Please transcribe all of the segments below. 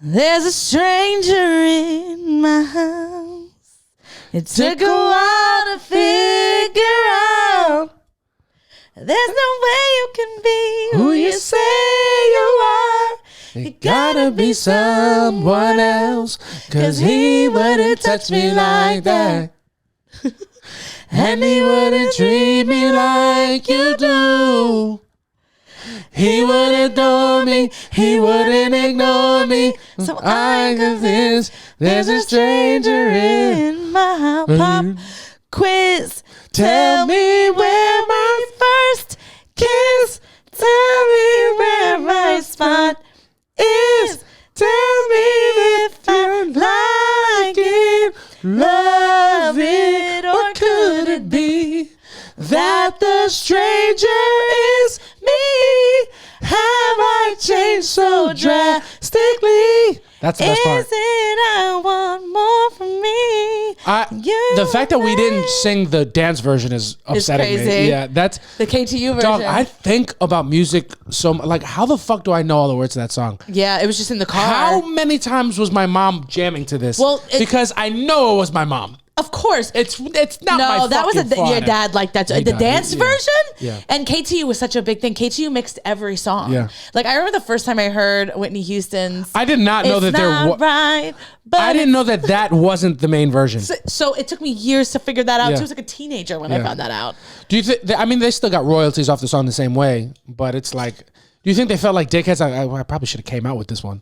There's a stranger in my house. It took a while to figure out. There's no way you can be who you say you are. You gotta be someone else, 'cause he wouldn't touch me like that. And he wouldn't treat me like you do. He would adore me, he wouldn't ignore me. So I convinced there's a stranger in my house. Pop quiz, tell me where my first kiss. Tell me where my spot is. Tell me if I like it, love it, or could it be that the stranger is me? Have I changed so drastically? That's the best part. Is it I want more from me? The fact that we didn't sing the dance version is upsetting me. Yeah, that's the KTU version. Dog, I think about music so like, how the fuck do I know all the words to that song? Yeah, it was just in the car. How many times was my mom jamming to this? Well, because I know it was my mom. Of course, it's not my no. That was fault. your dad like that. The dance version. Yeah. And KTU was such a big thing. KTU mixed every song. Yeah. Like I remember the first time I heard Whitney Houston's. I did not know that there was. Right, but I didn't know that wasn't the main version. So it took me years to figure that out. Yeah. I was like a teenager when I found that out. Do you think? I mean, they still got royalties off the song the same way, but it's like, do you think they felt like dickheads? I probably should have came out with this one.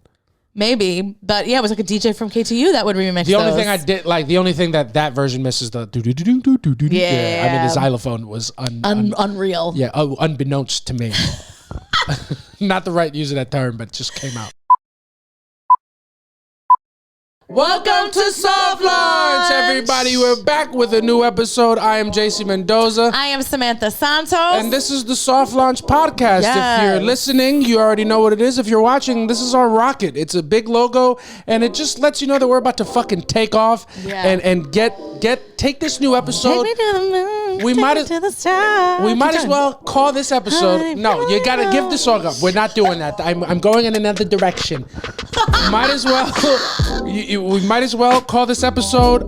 Maybe, but yeah, it was like a DJ from KTU that would remix. The only thing I did like, the only thing that version misses the do do do do do do. Yeah, I mean the xylophone was unreal. Yeah, unbeknownst to me. Not the right use of that term, but it just came out. Welcome to Soft Launch, everybody. We're back with a new episode. I am JC Mendoza. I am Samantha Santos. And this is the Soft Launch Podcast. Yes. If you're listening, you already know what it is. If you're watching, this is our rocket. It's a big logo, and it just lets you know that we're about to fucking take off and take this new episode. Take me to the moon. We might to the stars. We might as well call this episode. No, you gotta give the song up. We're not doing that. I'm going in another direction. Might as well. We might as well call this episode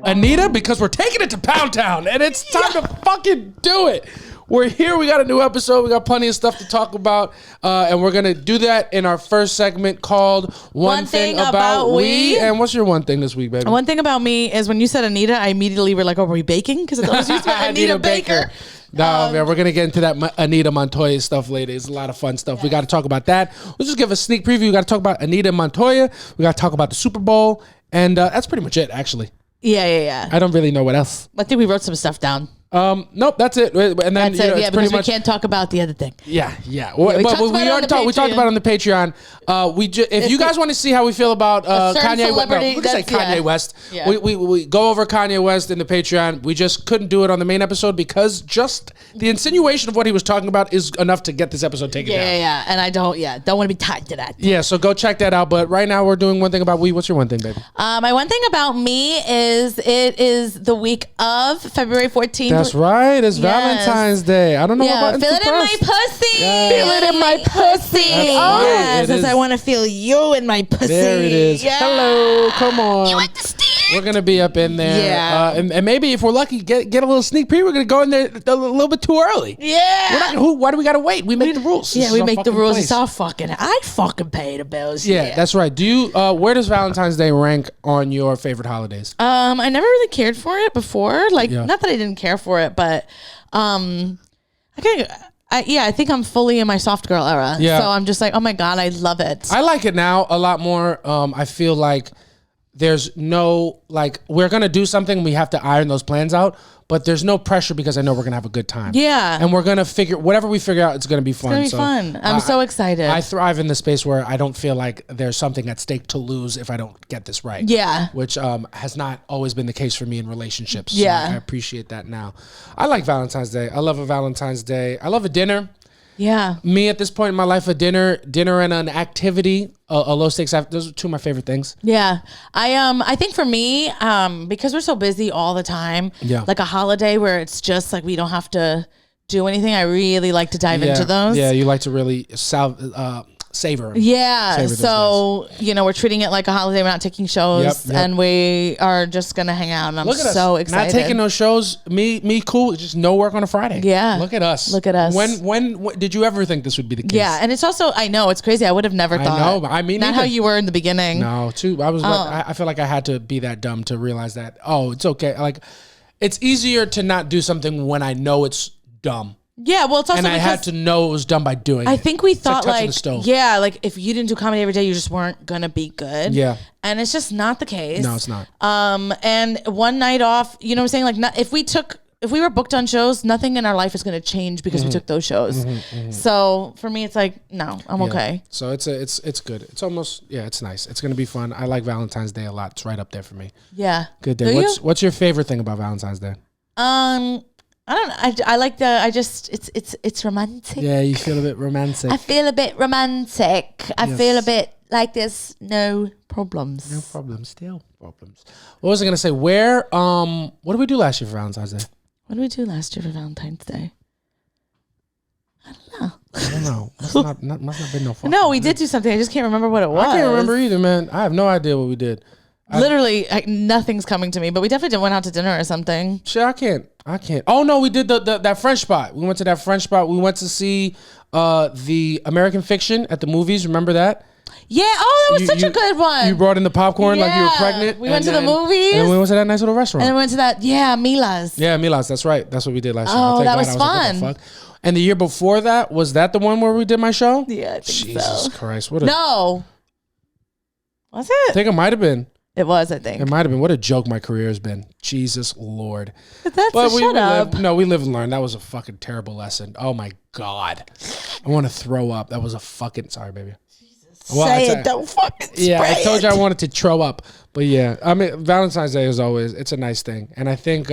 Anita, because we're taking it to Pound Town and it's time to fucking do it. We're here. We got a new episode. We got plenty of stuff to talk about. And we're going to do that in our first segment called One Thing About We. And what's your one thing this week, baby? One thing about me is when you said Anita, I immediately were like, oh, are we baking? Because it's always used to Anita Baker. No, man, we're going to get into that Anita Montoya stuff later. It's a lot of fun stuff. Yeah. We got to talk about that. We'll just give a sneak preview. We got to talk about Anita Montoya. We got to talk about the Super Bowl. And that's pretty much it, actually. Yeah. I don't really know what else. I think we wrote some stuff down. Nope, that's it. And then that's it. Yeah, because much, we can't talk about the other thing. Yeah. But we already talked. We talked about it on the Patreon. If you guys want to see how we feel about Kanye West, we can say Kanye West. Yeah. We go over Kanye West in the Patreon. We just couldn't do it on the main episode because just the insinuation of what he was talking about is enough to get this episode taken down. Yeah. And I don't want to be tied to that. Yeah, so go check that out. But right now we're doing One Thing About We. What's your one thing, baby? My one thing about me is it is the week of February 14th. That's right. It's Valentine's Day. I don't know about feel it in my pussy. Yes. Feel it in my pussy. Yes, I want to feel you in my pussy. There it is. Yeah. Hello. Come on. You understand? We're going to be up in there. Yeah. And maybe if we're lucky, get a little sneak peek. We're going to go in there a little bit too early. Yeah. Why do we got to wait? We make the rules. Yeah, we make the rules. It's all I fucking pay the bills. Yeah, that's right. Do you, where does Valentine's Day rank on your favorite holidays? I never really cared for it before. Like, not that I didn't care for it, but I think I'm fully in my soft girl era. Yeah. So I'm just like, oh my God, I love it. I like it now a lot more. I feel like there's no, like, we're going to do something. We have to iron those plans out, but there's no pressure because I know we're going to have a good time. Yeah. And we're going to whatever we figure out, it's going to be fun. It's going to be fun. I'm so excited. I thrive in the space where I don't feel like there's something at stake to lose if I don't get this right. Yeah. Which has not always been the case for me in relationships. Yeah. So I appreciate that now. I like Valentine's Day. I love a Valentine's Day. I love a dinner. Yeah. Me at this point in my life, a dinner and an activity, a low stakes. Those are two of my favorite things. Yeah. I think for me, because we're so busy all the time, like a holiday where it's just like we don't have to do anything, I really like to dive into those. Yeah, you like to really savor 'em. Yeah. Savor those So, we're treating it like a holiday. We're not taking shows. Yep. And we are just going to hang out. And I'm Look at so us. excited. Not taking those shows. Me cool. Just no work on a Friday. Yeah. Look at us. Look at us. When did you ever think this would be the case? Yeah. And it's also, I know, it's crazy. I would have never thought. I know. But I mean, not how you were in the beginning. No, too. I was like, I feel like I had to be that dumb to realize that, it's okay. Like, it's easier to not do something when I know it's dumb. Yeah, well, it's also and I because had to know it was done by doing it. I think we thought touching the stove. if you didn't do comedy every day, you just weren't gonna be good. Yeah, and it's just not the case. No, it's not. And one night off, you know what I'm saying? Like, if we were booked on shows, nothing in our life is gonna change because we took those shows. So for me, it's like, no, I'm okay. So it's good. It's almost it's nice. It's gonna be fun. I like Valentine's Day a lot. It's right up there for me. Yeah, good day. What's your favorite thing about Valentine's Day? I don't know. I like it's romantic. Yeah, you feel a bit romantic. I feel a bit romantic. I feel a bit like there's no problems. No problems. Still problems. What was I going to say? What did we do last year for Valentine's Day? What did we do last year for Valentine's Day? I don't know. Must not been no fun. No, we did do something. I just can't remember what it was. I can't remember either, man. I have no idea what we did. Literally, nothing's coming to me, but we definitely went out to dinner or something. Shit, I can't. Oh no, we did that French spot. We went to that French spot. We went to see the American Fiction at the movies. Remember that? Yeah. Oh, that was such a good one. You brought in the popcorn like you were pregnant. We went to the movies. And we went to that nice little restaurant. And then we went to that, Mila's. Yeah, Mila's. That's right. That's what we did last year. Oh, that was fun. Like, what the fuck? And the year before that, was that the one where we did my show? Yeah, I think Jesus Christ. No. Was it? I think it might have been. It was, I think. It might have been. What a joke my career has been. Jesus Lord. But shut up. We live and learn. That was a fucking terrible lesson. Oh my God. I want to throw up. That was a fucking, sorry, baby. Well, say it, don't fucking yeah, spray I told you it. I wanted to throw up. But yeah, I mean, Valentine's Day is always, it's a nice thing. And I think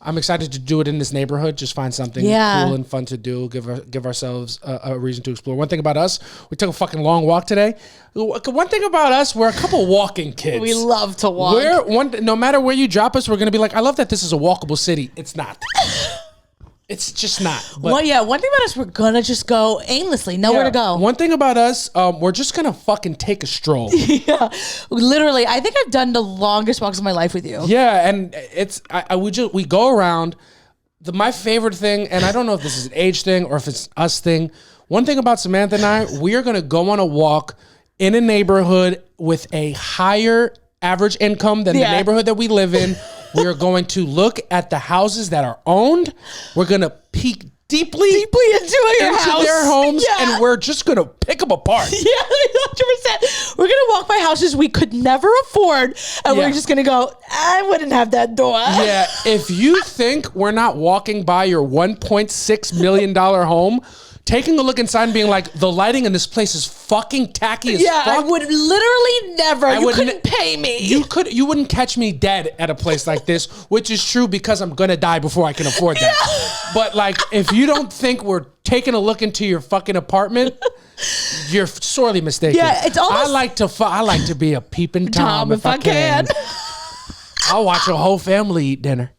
I'm excited to do it in this neighborhood. Just find something cool and fun to do. Give ourselves a reason to explore. One thing about us, we took a fucking long walk today. One thing about us, we're a couple walking kids. We love to walk. No matter where you drop us, we're going to be like, I love that this is a walkable city. It's not. It's just not. But one thing about us, we're gonna just go aimlessly, nowhere to go. One thing about us, we're just gonna fucking take a stroll. Yeah, literally. I think I've done the longest walks of my life with you. Yeah, and it's we go around. My favorite thing, and I don't know if this is an age thing or if it's us thing. One thing about Samantha and I, we are gonna go on a walk in a neighborhood with a higher average income than the neighborhood that we live in. We are going to look at the houses that are owned. We're going to peek deeply into their homes, and we're just going to pick them apart. Yeah, 100%. We're going to walk by houses we could never afford, and we're just going to go, I wouldn't have that door. Yeah, if you think we're not walking by your $1.6 million home, taking a look inside and being like, the lighting in this place is fucking tacky as fuck. I would literally never. You couldn't pay me. You wouldn't catch me dead at a place like this, which is true because I'm gonna die before I can afford that. Yeah. But like, if you don't think we're taking a look into your fucking apartment, you're sorely mistaken. Yeah, it's almost. I like to be a peeping Tom if I can. I'll watch a whole family eat dinner.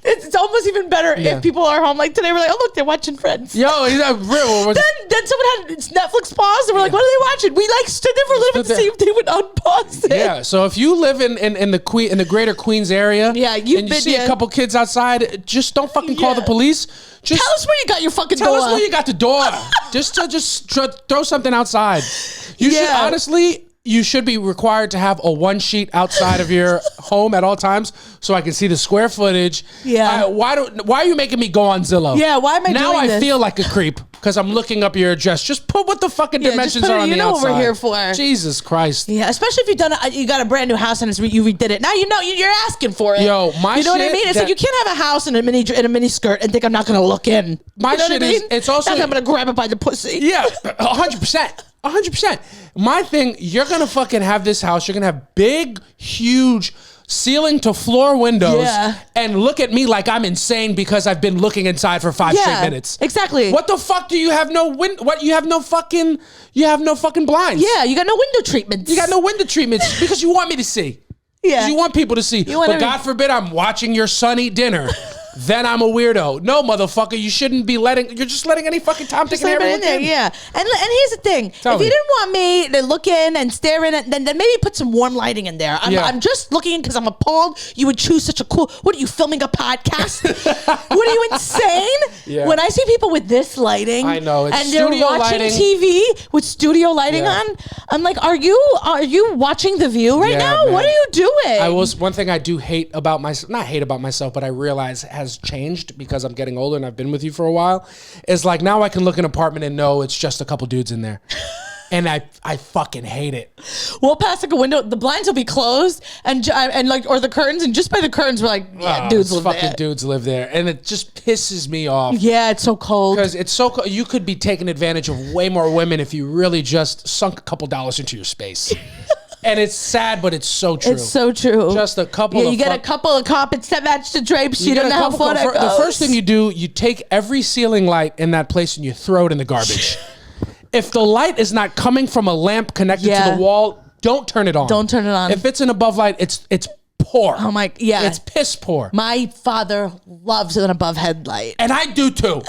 It's almost even better if people are home. Like today, we're like, oh look, they're watching Friends. Yo, he's a real. Then someone had Netflix pause, and we're like, what are they watching? We like stood there for a little bit to see if they would unpause it. Yeah. So if you live in the greater Queens area, and you see a couple kids outside, just don't fucking call the police. Just tell us where you got your fucking door. Tell us where you got the door. just throw something outside. You should honestly. You should be required to have a one sheet outside of your home at all times, so I can see the square footage. Yeah. Why are you making me go on Zillow? Yeah. Why am I now? doing I this? feel like a creep because I'm looking up your address. Just put what the fucking dimensions are on the outside. You know what we're here for. Jesus Christ. Yeah. Especially if you got a brand new house and you redid it. Now you know you're asking for it. Yo, you know what I mean? It's like you can't have a house in a mini skirt and think I'm not gonna look in. My shit is. It's also. I'm gonna grab it by the pussy. Yeah. 100%. 100%. My thing, you're going to fucking have this house. You're going to have big, huge ceiling to floor windows and look at me like I'm insane because I've been looking inside for 5 straight minutes. Exactly. What the fuck do you have you have no fucking blinds. Yeah, you got no window treatments. You got no window treatments because you want me to see. Yeah. You want people to see. But God forbid I'm watching your son eat dinner. then I'm a weirdo. No, motherfucker, you shouldn't be you're just letting any fucking Tom, Dick, and Harry look in. Yeah. And here's the thing. If you didn't want me to look in and stare in, then maybe put some warm lighting in there. I'm just looking because I'm appalled you would choose such a cool, what are you, filming a podcast? What are you, insane? Yeah. When I see people with this lighting, I know, it's and they're watching TV with studio lighting on, I'm like, are you watching The View right now? Man. What are you doing? One thing I do hate about myself, not hate about myself, but I realize has changed because I'm getting older and I've been with you for a while, is like now I can look at an apartment and know it's just a couple dudes in there. And I fucking hate it. We'll pass like a window, the blinds will be closed, and like, or the curtains, and just by the curtains we're like, yeah, dudes live there. Fucking dudes live there, and it just pisses me off. Yeah, it's so cold. Because it's so cold. You could be taking advantage of way more women if you really just sunk a couple dollars into your space. And it's sad, but it's so true. It's so true. Just a couple. Yeah, you get a couple of carpets that match the drapes. You don't know how far that goes. The first thing you do, you take every ceiling light in that place and you throw it in the garbage. If the light is not coming from a lamp connected to the wall, don't turn it on. Don't turn it on. If it's an above light, it's poor. Oh my, yeah. It's piss poor. My father loves an above headlight. And I do too.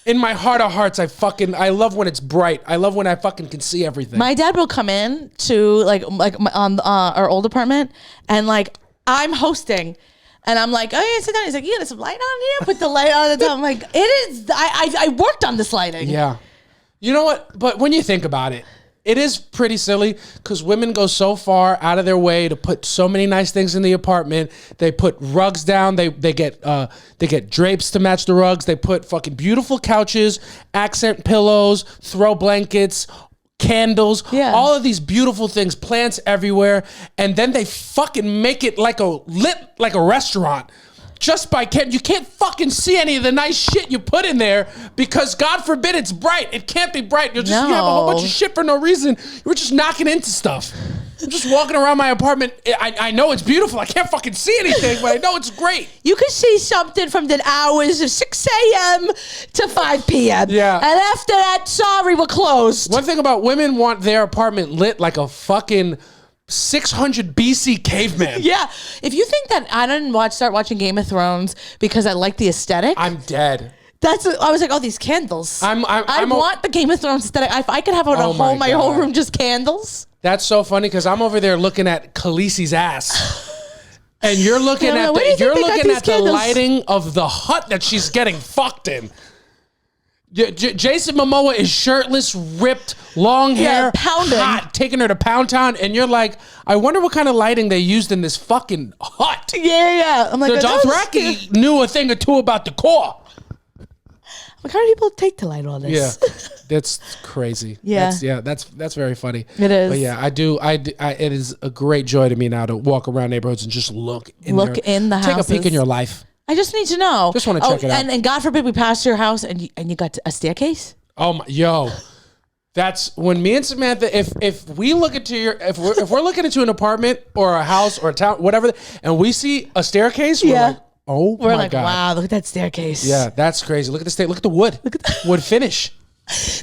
In my heart of hearts, I love when it's bright. I love when I fucking can see everything. My dad will come in to like on our old apartment, and like I'm hosting. And I'm like, oh yeah, sit down. He's like, yeah, there's some light on here. Put the light on the top. I'm like, it is. I worked on this lighting. Yeah. You know what? But when you think about it, it is pretty silly because women go so far out of their way to put so many nice things in the apartment. They put rugs down. They get drapes to match the rugs. They put fucking beautiful couches, accent pillows, throw blankets, candles, all of these beautiful things, plants everywhere, and then they fucking make it like a restaurant. Just by you can't fucking see any of the nice shit you put in there because God forbid it's bright. It can't be bright. You have a whole bunch of shit for no reason. You're just knocking into stuff. I'm just walking around my apartment. I know it's beautiful. I can't fucking see anything, but I know it's great. You could see something from the hours of 6 a.m. to 5 p.m. Yeah. And after that, sorry, we're closed. One thing about women want their apartment lit like a fucking 600 BC caveman. Yeah. If you think that I didn't start watching Game of Thrones because I like the aesthetic, I'm dead. I was like, oh, these candles. I want the Game of Thrones aesthetic. If I could have my whole room just candles. That's so funny because I'm over there looking at Khaleesi's ass. And you're looking at the lighting of the hut that she's getting fucked in. Jason Momoa is shirtless, ripped, long hair, hot, taking her to Pound Town, and you're like, I wonder what kind of lighting they used in this fucking hut. Yeah. I'm like, the Dothraki knew a thing or two about decor. Like, how do people take to light all this? Yeah, that's crazy. Yeah, that's very funny. It is. But yeah, it is a great joy to me now to walk around neighborhoods and just look in the houses. Take a peek in your life. I just need to know. Just want to check it out. And God forbid we pass your house and you got a staircase. Oh my, that's when me and Samantha. If we look into if we're looking into an apartment or a house or a town, whatever, and we see a staircase, we're like, oh my God. Wow, look at that staircase. Yeah, that's crazy. Look at the look at the wood. Look at the wood finish.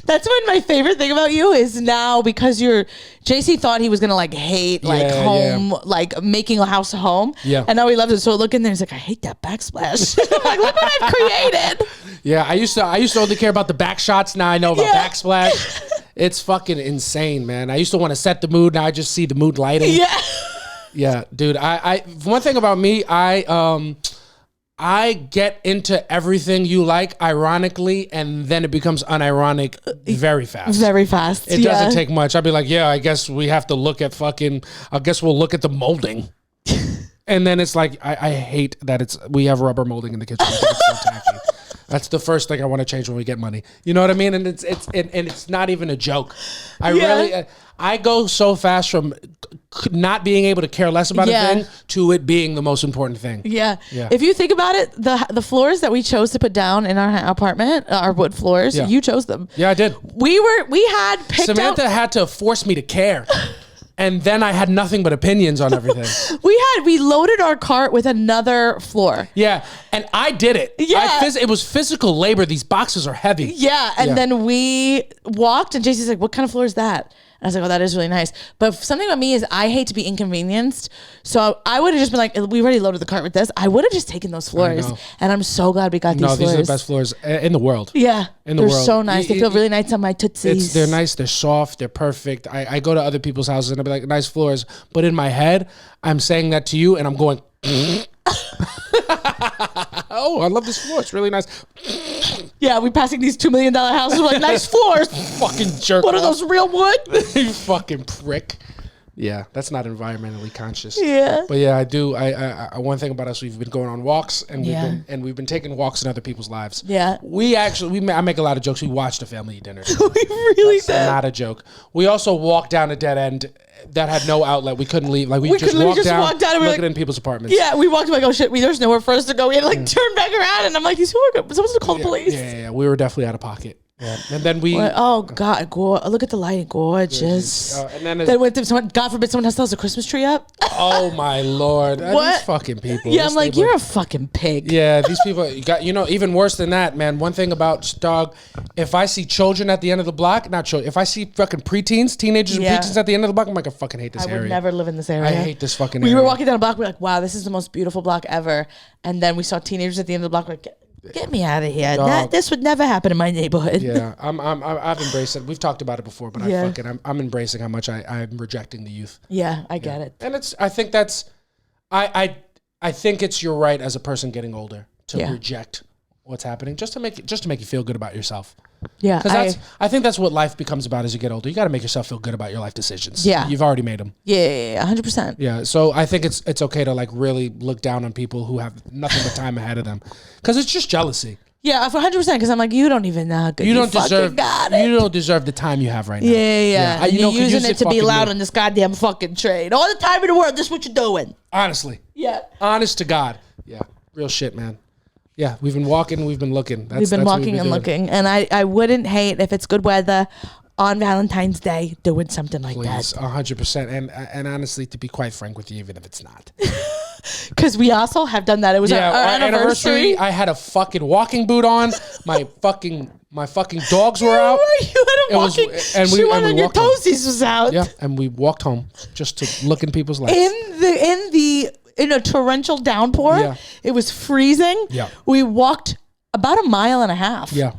That's what my favorite thing about you is now, because JC thought he was gonna like hate home, like making a house a home. Yeah. And now he loves it. So look in there, he's like, I hate that backsplash. I'm like, look what I've created. Yeah, I used to only care about the back shots. Now I know about backsplash. It's fucking insane, man. I used to want to set the mood. Now I just see the mood lighting. Yeah. Yeah, dude. I one thing about me, I get into everything you like, ironically, and then it becomes unironic very fast. Very fast. It doesn't take much. I'd be like, yeah, I guess we have to look at I guess we'll look at the molding. And then it's like, I hate that we have rubber molding in the kitchen. I think it's so tacky. That's the first thing I want to change when we get money. You know what I mean? And it's not even a joke. I go so fast from not being able to care less about a thing to it being the most important thing. Yeah. If you think about it, the floors that we chose to put down in our apartment, our wood floors, you chose them. Yeah, I did. We had picked Samantha had to force me to care. And then I had nothing but opinions on everything. We loaded our cart with another floor. Yeah, and I did it. Yeah. It was physical labor. These boxes are heavy. Yeah, and then we walked, and JC's like, what kind of floor is that? And I was like, oh, that is really nice. But something about me is I hate to be inconvenienced. So I would have just been like, we already loaded the cart with this. I would have just taken those floors. And I'm so glad we got these floors. No, these are the best floors in the world. Yeah. In the world. They're so nice. They feel really nice on my tootsies. They're nice. They're soft. They're perfect. I go to other people's houses and I'll be like, nice floors. But in my head, I'm saying that to you and I'm going, oh, I love this floor. It's really nice. Yeah, we passing these $2 million houses. We're like, nice floors. Fucking jerk. What are those, real wood? You fucking prick. Yeah, that's not environmentally conscious. Yeah. But yeah, I do. I one thing about us, we've been going on walks and we've been taking walks in other people's lives. Yeah. I make a lot of jokes. We watched a family dinner. We really did. Not a joke. We also walked down a dead end that had no outlet. We couldn't leave. Like we just walked down and looking in people's apartments. Yeah, we walked like, oh shit, there's nowhere for us to go. We had to turn back around, and I'm like, these people are supposed to call the police. Yeah. We were definitely out of pocket. Yeah. And then oh God, look at the lighting, gorgeous. And then went to God forbid someone has to have a Christmas tree up. Oh my Lord, these fucking people. Yeah, I'm like, you're a fucking pig. Yeah, these people. Even worse than that, man. One thing about dog, if I see children at the end of the block, not children. If I see fucking preteens, teenagers and preteens at the end of the block, I'm like, I fucking hate this area. I would never live in this area. I hate this fucking area. We were walking down a block, we're like, wow, this is the most beautiful block ever. And then we saw teenagers at the end of the block, we're like, get me out of here. This would never happen in my neighborhood. Yeah, I've embraced it. We've talked about it before, but I'm embracing how much I'm rejecting the youth. Yeah, I get it. And I think it's your right as a person getting older to reject what's happening just to make you feel good about yourself. Yeah, because I think that's what life becomes about as you get older. You got to make yourself feel good about your life decisions. Yeah, you've already made them. Yeah, 100%. Yeah, so I think it's okay to like really look down on people who have nothing but time ahead of them, because it's just jealousy. Yeah, 100%. Because I'm like, you don't even know how good you don't deserve. You don't deserve the time you have right now. Yeah. And you're using it to be loud on this goddamn fucking train. All the time in the world. This is what you're doing. Honestly. Yeah. Honest to God. Yeah. Real shit, man. Yeah, we've been walking, we've been looking. We've been walking and looking. And I wouldn't hate if it's good weather on Valentine's Day doing something like that. 100%. And honestly, to be quite frank with you, even if it's not. Because we also have done that. It was our anniversary. I had a fucking walking boot on. My fucking dogs were out. You had a walking shoe on and your toesies was out. Yeah, and we walked home just to look in people's lives. In a torrential downpour. It was freezing. Yeah. We walked about 1.5 miles. Yeah.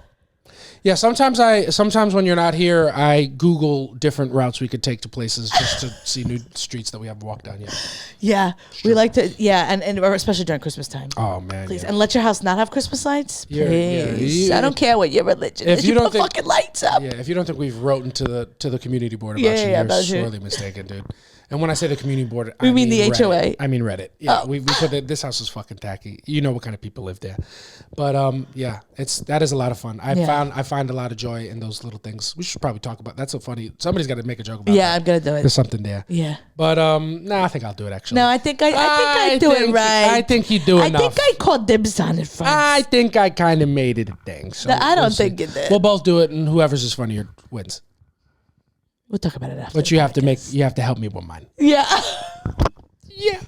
Yeah, sometimes when you're not here, I Google different routes we could take to places just to see new streets that we haven't walked down yet. Yeah, sure. We like to, and especially during Christmas time. Oh man, please, and let your house not have Christmas lights. Please, I don't care what your religion is. If you don't put fucking lights up. Yeah, if you don't think we've wrote to the community board about you're sorely mistaken, dude. And when I say the community board, I mean the Reddit. HOA. I mean Reddit. Yeah, we put it. This house is fucking tacky. You know what kind of people live there, but that is a lot of fun. I find a lot of joy in those little things. We should probably talk about. That's so funny. Somebody's got to make a joke about. Yeah, I'm gonna do it. There's something there. Yeah, but I think I'll do it actually. No, I think I do it right. I think you do enough. I think I called dibs on it first. I think I kind of made it a thing. So I don't think you did. We'll both do it, and whoever's is funnier wins. We'll talk about it after. But you have to help me with mine. Yeah. Yeah.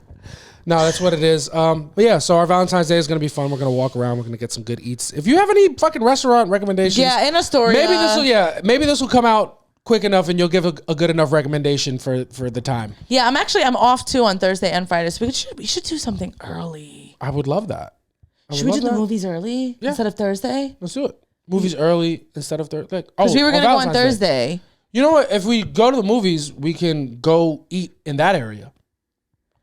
No, that's what it is. But yeah, so our Valentine's Day is going to be fun. We're going to walk around. We're going to get some good eats. If you have any fucking restaurant recommendations. Yeah, in a story. Maybe this will come out quick enough and you'll give a good enough recommendation for the time. Yeah, I'm off too on Thursday and Friday. So we should do something early. I would love that. Should we do the movies early instead of Thursday? Let's do it. Movies early instead of Thursday. Because we were going to go on Thursday. You know what? If we go to the movies, we can go eat in that area.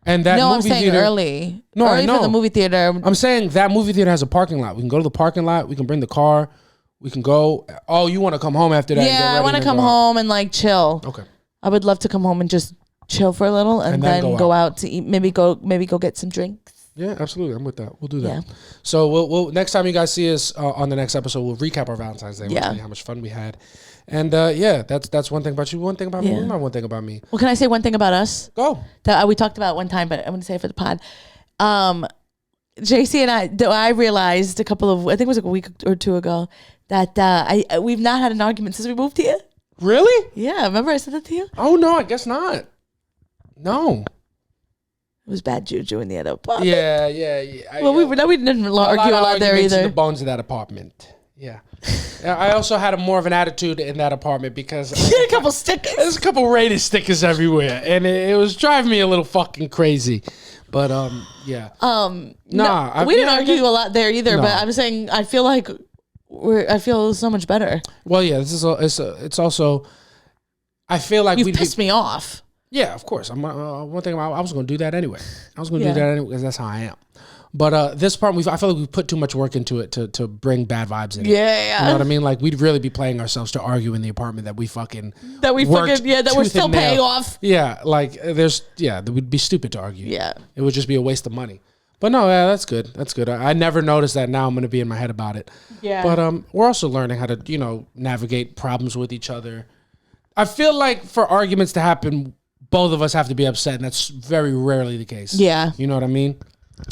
And that movie I'm saying theater, early. No, early I know. For the movie theater. I'm saying that movie theater has a parking lot. We can go to the parking lot. We can bring the car. We can go. Oh, you want to come home after that? Yeah, I want to come home and like chill. Okay. I would love to come home and just chill for a little and then go out to eat. Maybe go get some drinks. Yeah, absolutely. I'm with that. We'll do that. Yeah. So we'll next time you guys see us on the next episode, we'll recap our Valentine's Day. We'll tell you how much fun we had. And that's one thing about you. One thing about me. Not one thing about me. Well, can I say one thing about us? Go. That we talked about one time, but I'm going to say it for the pod. JC and I realized I think it was like a week or two ago that we've not had an argument since we moved here. Really? Yeah. Remember I said that to you? Oh no, I guess not. No. It was bad juju in the other apartment. Yeah. We didn't argue a lot there either. The bones of that apartment. Yeah. I also had more of an attitude in that apartment because You had a couple stickers. there's a couple rated stickers everywhere, and it was driving me a little fucking crazy. But yeah. No, we didn't argue a lot there either. No. But I'm saying I feel like I feel so much better. Well, yeah. This is it's also. I feel like You pissed me off. Yeah, of course. One thing I was going to do that anyway. I was going to do that anyway because that's how I am. But this part, I feel like we put too much work into it to bring bad vibes in. Yeah. You know what I mean? Like we'd really be playing ourselves to argue in the apartment that we fucking that we're still paying off. Yeah, like that would be stupid to argue. Yeah, it would just be a waste of money. But no, yeah, that's good. That's good. I never noticed that. Now I'm going to be in my head about it. Yeah. But we're also learning how to navigate problems with each other. I feel like for arguments to happen, both of us have to be upset, and that's very rarely the case. Yeah. You know what I mean?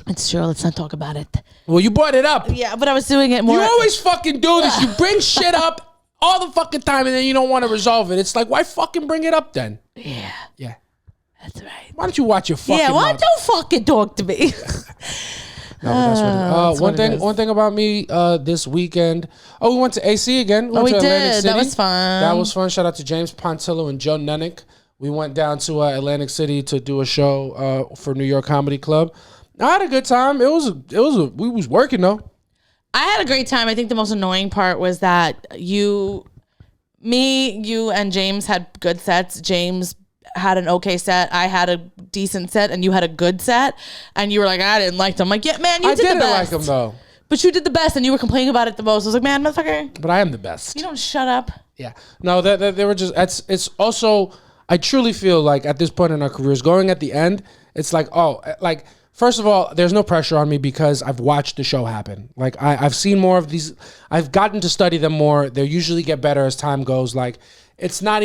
It's true. Let's not talk about it. Well, you brought it up. Yeah, but I was doing it more. You always fucking do this. You bring shit up all the fucking time, and then you don't want to resolve it. It's like, why fucking bring it up then? Yeah. Yeah. That's right. Why don't you watch your fucking why mouth? don't fucking talk to me? No, but that's what it is. One thing about me this weekend. Oh, we went to AC again. We to Atlantic did. City. That was fun. That was fun. Shout out to James Pontillo and Joe Nunnick. We went down to Atlantic City to do a show for New York Comedy Club. I had a good time. We was working though. I had a great time. I think the most annoying part was that you and James had good sets. James had an okay set. I had a decent set, and you had a good set. And you were like, I didn't like them. I'm like, yeah, man, you did the best. I didn't like them though. But you did the best, and you were complaining about it the most. I was like, man, motherfucker. But I am the best. You don't shut up. Yeah. No, they were just. It's also. I truly feel like at this point in our careers, going at the end, it's like, first of all, there's no pressure on me because I've watched the show happen. Like I've seen more of these. I've gotten to study them more. They usually get better as time goes. Like it's not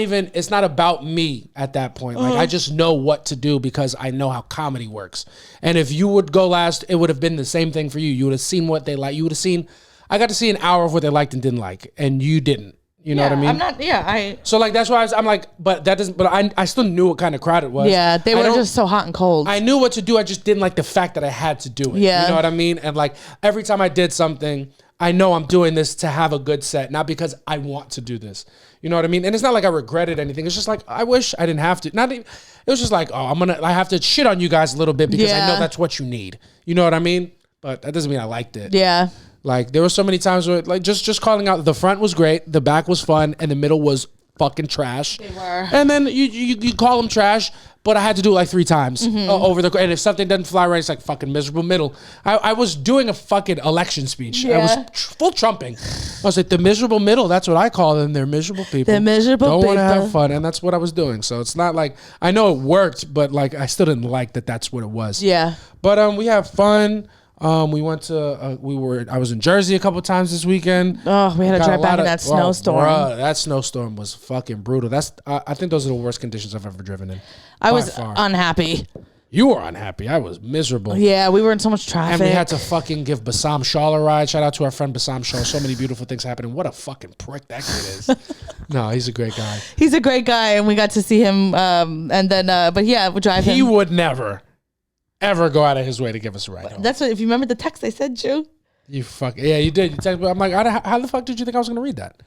about me at that point. Like I just know what to do because I know how comedy works. And if you would go last, it would have been the same thing for you. You would have seen what they like. You would have seen. I got to see an hour of what they liked and didn't like, and you didn't. You know what I mean? I'm not. Yeah, So like that's why I'm like, but that doesn't. But I still knew what kind of crowd it was. Yeah, they were just so hot and cold. I knew what to do. I just didn't like the fact that I had to do it. Yeah, you know what I mean. And like every time I did something, I know I'm doing this to have a good set, not because I want to do this. You know what I mean? And it's not like I regretted anything. It's just like I wish I didn't have to. Not even. It was just like, I have to shit on you guys a little bit because I know that's what you need. You know what I mean? But that doesn't mean I liked it. Yeah. Like there were so many times where like just calling out the front was great, the back was fun, and the middle was fucking trash. They were. And then you call them trash, but I had to do it like 3 times over the. And if something doesn't fly right, it's like fucking miserable middle. I was doing a fucking election speech. Yeah. I was full trumping. I was like the miserable middle. That's what I call them. They're miserable people. They're miserable Don't people. want to have fun, and that's what I was doing. So it's not like I know it worked, but like I still didn't like that. That's what it was. Yeah. But we have fun. We went to I was in Jersey a couple times this weekend. Oh, we had to drive back in that snowstorm. Bruh, that snowstorm was fucking brutal. That's I think those are the worst conditions I've ever driven in. I was unhappy. You were unhappy. I was miserable. Yeah, we were in so much traffic. And we had to fucking give Bassam Shaw a ride. Shout out to our friend Bassam Shaw. So many beautiful things happening. What a fucking prick that kid is. No, he's a great guy. He's a great guy, and we got to see him. And then, but yeah, we're driving. He would never ever go out of his way to give us a ride home. That's what, if you remember the text I sent you. You yeah, you did. You texted me. I'm like, how the fuck did you think I was going to read that?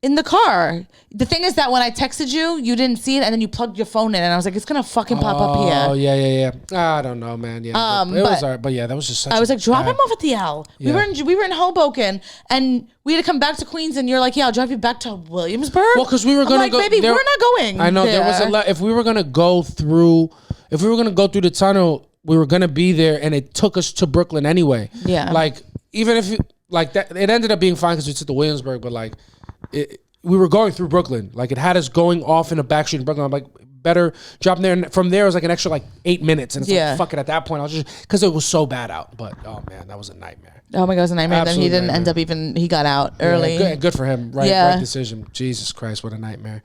In the car. The thing is that when I texted you, you didn't see it, and then you plugged your phone in, and I was like, it's going to fucking pop up here. Oh, yeah. I don't know, man. Yeah, it was all right. But yeah, that was just such I was like, drop him off at the L. Yeah. We were in Hoboken, and we had to come back to Queens, and you're like, yeah, I'll drive you back to Williamsburg. Well, because we were going to go. Baby, we're not going. I know there was if we were going to go through the tunnel, we were gonna be there, and it took us to Brooklyn anyway. Yeah, like even if like that, it ended up being fine because we took the Williamsburg, but like we were going through Brooklyn. Like it had us going off in a back street in Brooklyn. I'm like, better drop there, and from there it was like an extra like 8 minutes, and it's like fuck it. At that point, I was just because it was so bad out. But oh man, that was a nightmare. Oh my god, it was a nightmare. Absolute then he didn't end up even. He got out early. Yeah, good for him. Right decision. Jesus Christ, what a nightmare.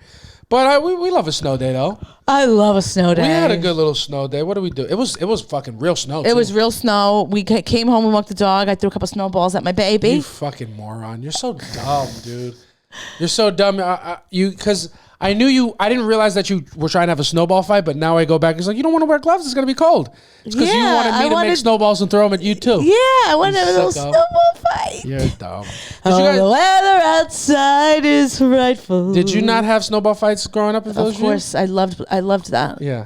But we love a snow day though. I love a snow day. We had a good little snow day. What do we do? It was fucking real snow. It was real snow. We came home and walked the dog. I threw a couple snowballs at my baby. You fucking moron! You're so dumb, dude. You're so dumb. Because I didn't realize that you were trying to have a snowball fight, but now I go back. It's like, you don't want to wear gloves. It's going to be cold. It's because you wanted me to make snowballs and throw them at you too. Yeah, I wanted to have a little snowball fight. You're dumb. The weather outside is frightful. Did you not have snowball fights growing up in Village View? Of course, I loved that. Yeah.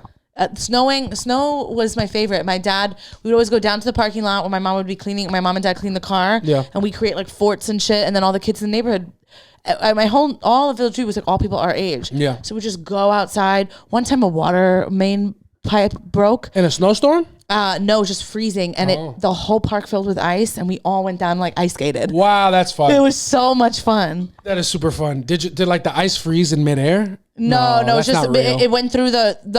Snow was my favorite. My dad, we would always go down to the parking lot where my mom would be cleaning. My mom and dad clean the car. Yeah. And we create like forts and shit. And then all the kids in the neighborhood, all of Village View was like all people our age. Yeah. So we just go outside. One time a water main pipe broke. In a snowstorm? No, just freezing. And the whole park filled with ice. And we all went down like ice skated. Wow, that's fun. It was so much fun. That is super fun. Did like the ice freeze in midair? No, it's just it went through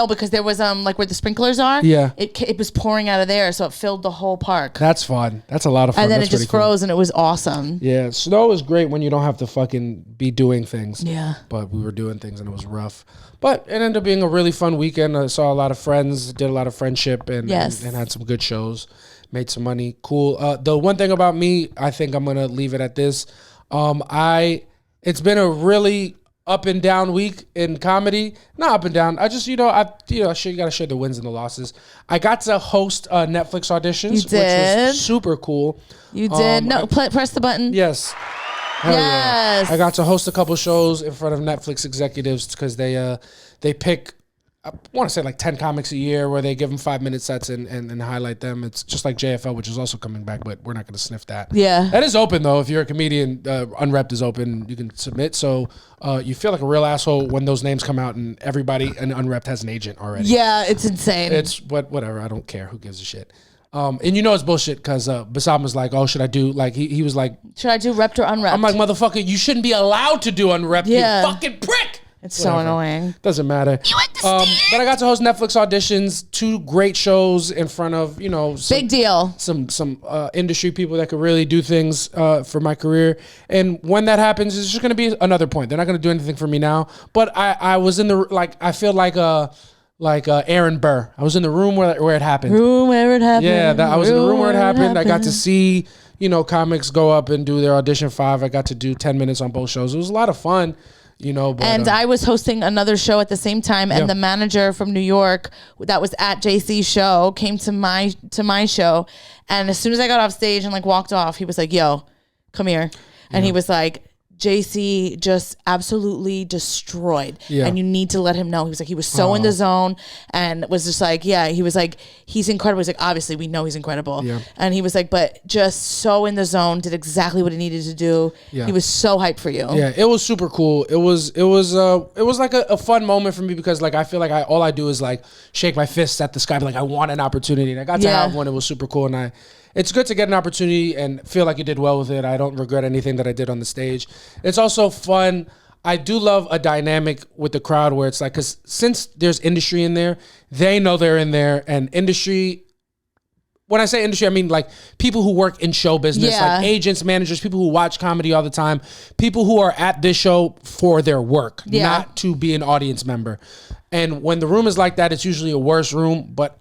because there was like where the sprinklers are. Yeah, it was pouring out of there, so it filled the whole park. That's fun. That's a lot of fun. And then That's it just froze, and it was awesome. Yeah, snow is great when you don't have to fucking be doing things. Yeah, but we were doing things and it was rough. But it ended up being a really fun weekend. I saw a lot of friends, did a lot of friendship, and had some good shows. Made some money. Cool. The one thing about me, I think I'm gonna leave it at this. It's been a really up and down week in comedy. Not up and down. I just, you gotta share the wins and the losses. I got to host Netflix auditions, which was super cool. You did. Press the button. Yes. Hell yes. Yeah. I got to host a couple shows in front of Netflix executives because they pick, I want to say like 10 comics a year where they give them 5-minute sets and highlight them. It's just like JFL, which is also coming back, but we're not going to sniff that. Yeah. That is open though. If you're a comedian, Unrepped is open. You can submit. So you feel like a real asshole when those names come out and everybody in Unrepped has an agent already. Yeah, it's insane. It's whatever. I don't care. Who gives a shit? And it's bullshit because Bassam was like, oh, should I do, like, he was like, should I do repped or unrepped? I'm like, motherfucker, you shouldn't be allowed to do unrepped, you fucking prick. It's so annoying. Doesn't matter. You understand. But I got to host Netflix auditions, 2 great shows in front of, big deal. Some industry people that could really do things for my career. And when that happens, it's just going to be another point. They're not going to do anything for me now. But I was in the, like, I feel like Aaron Burr. I was in the room where it happened. Yeah, I was in the room where it happened. I got to see, comics go up and do their audition 5. I got to do 10 minutes on both shows. It was a lot of fun. But, and I was hosting another show at the same time, and the manager from New York that was at JC's show came to my show, and as soon as I got off stage and like walked off, he was like, "Yo, come here," and he was like, JC just absolutely destroyed, and you need to let him know. He was like, he was so in the zone, and was just like, he was like, he's incredible. He's like, obviously we know he's incredible, and he was like, but just so in the zone, did exactly what he needed to do. He was so hyped for you. Yeah, it was super cool. It was like a fun moment for me because like I feel like all I do is like shake my fists at the sky, like I want an opportunity, and I got to have one. It was super cool, and it's good to get an opportunity and feel like you did well with it. I don't regret anything that I did on the stage. It's also fun. I do love a dynamic with the crowd where it's like, because since there's industry in there, they know they're in there. And industry, when I say industry, I mean like people who work in show business, like agents, managers, people who watch comedy all the time, people who are at this show for their work, not to be an audience member. And when the room is like that, it's usually a worse room. But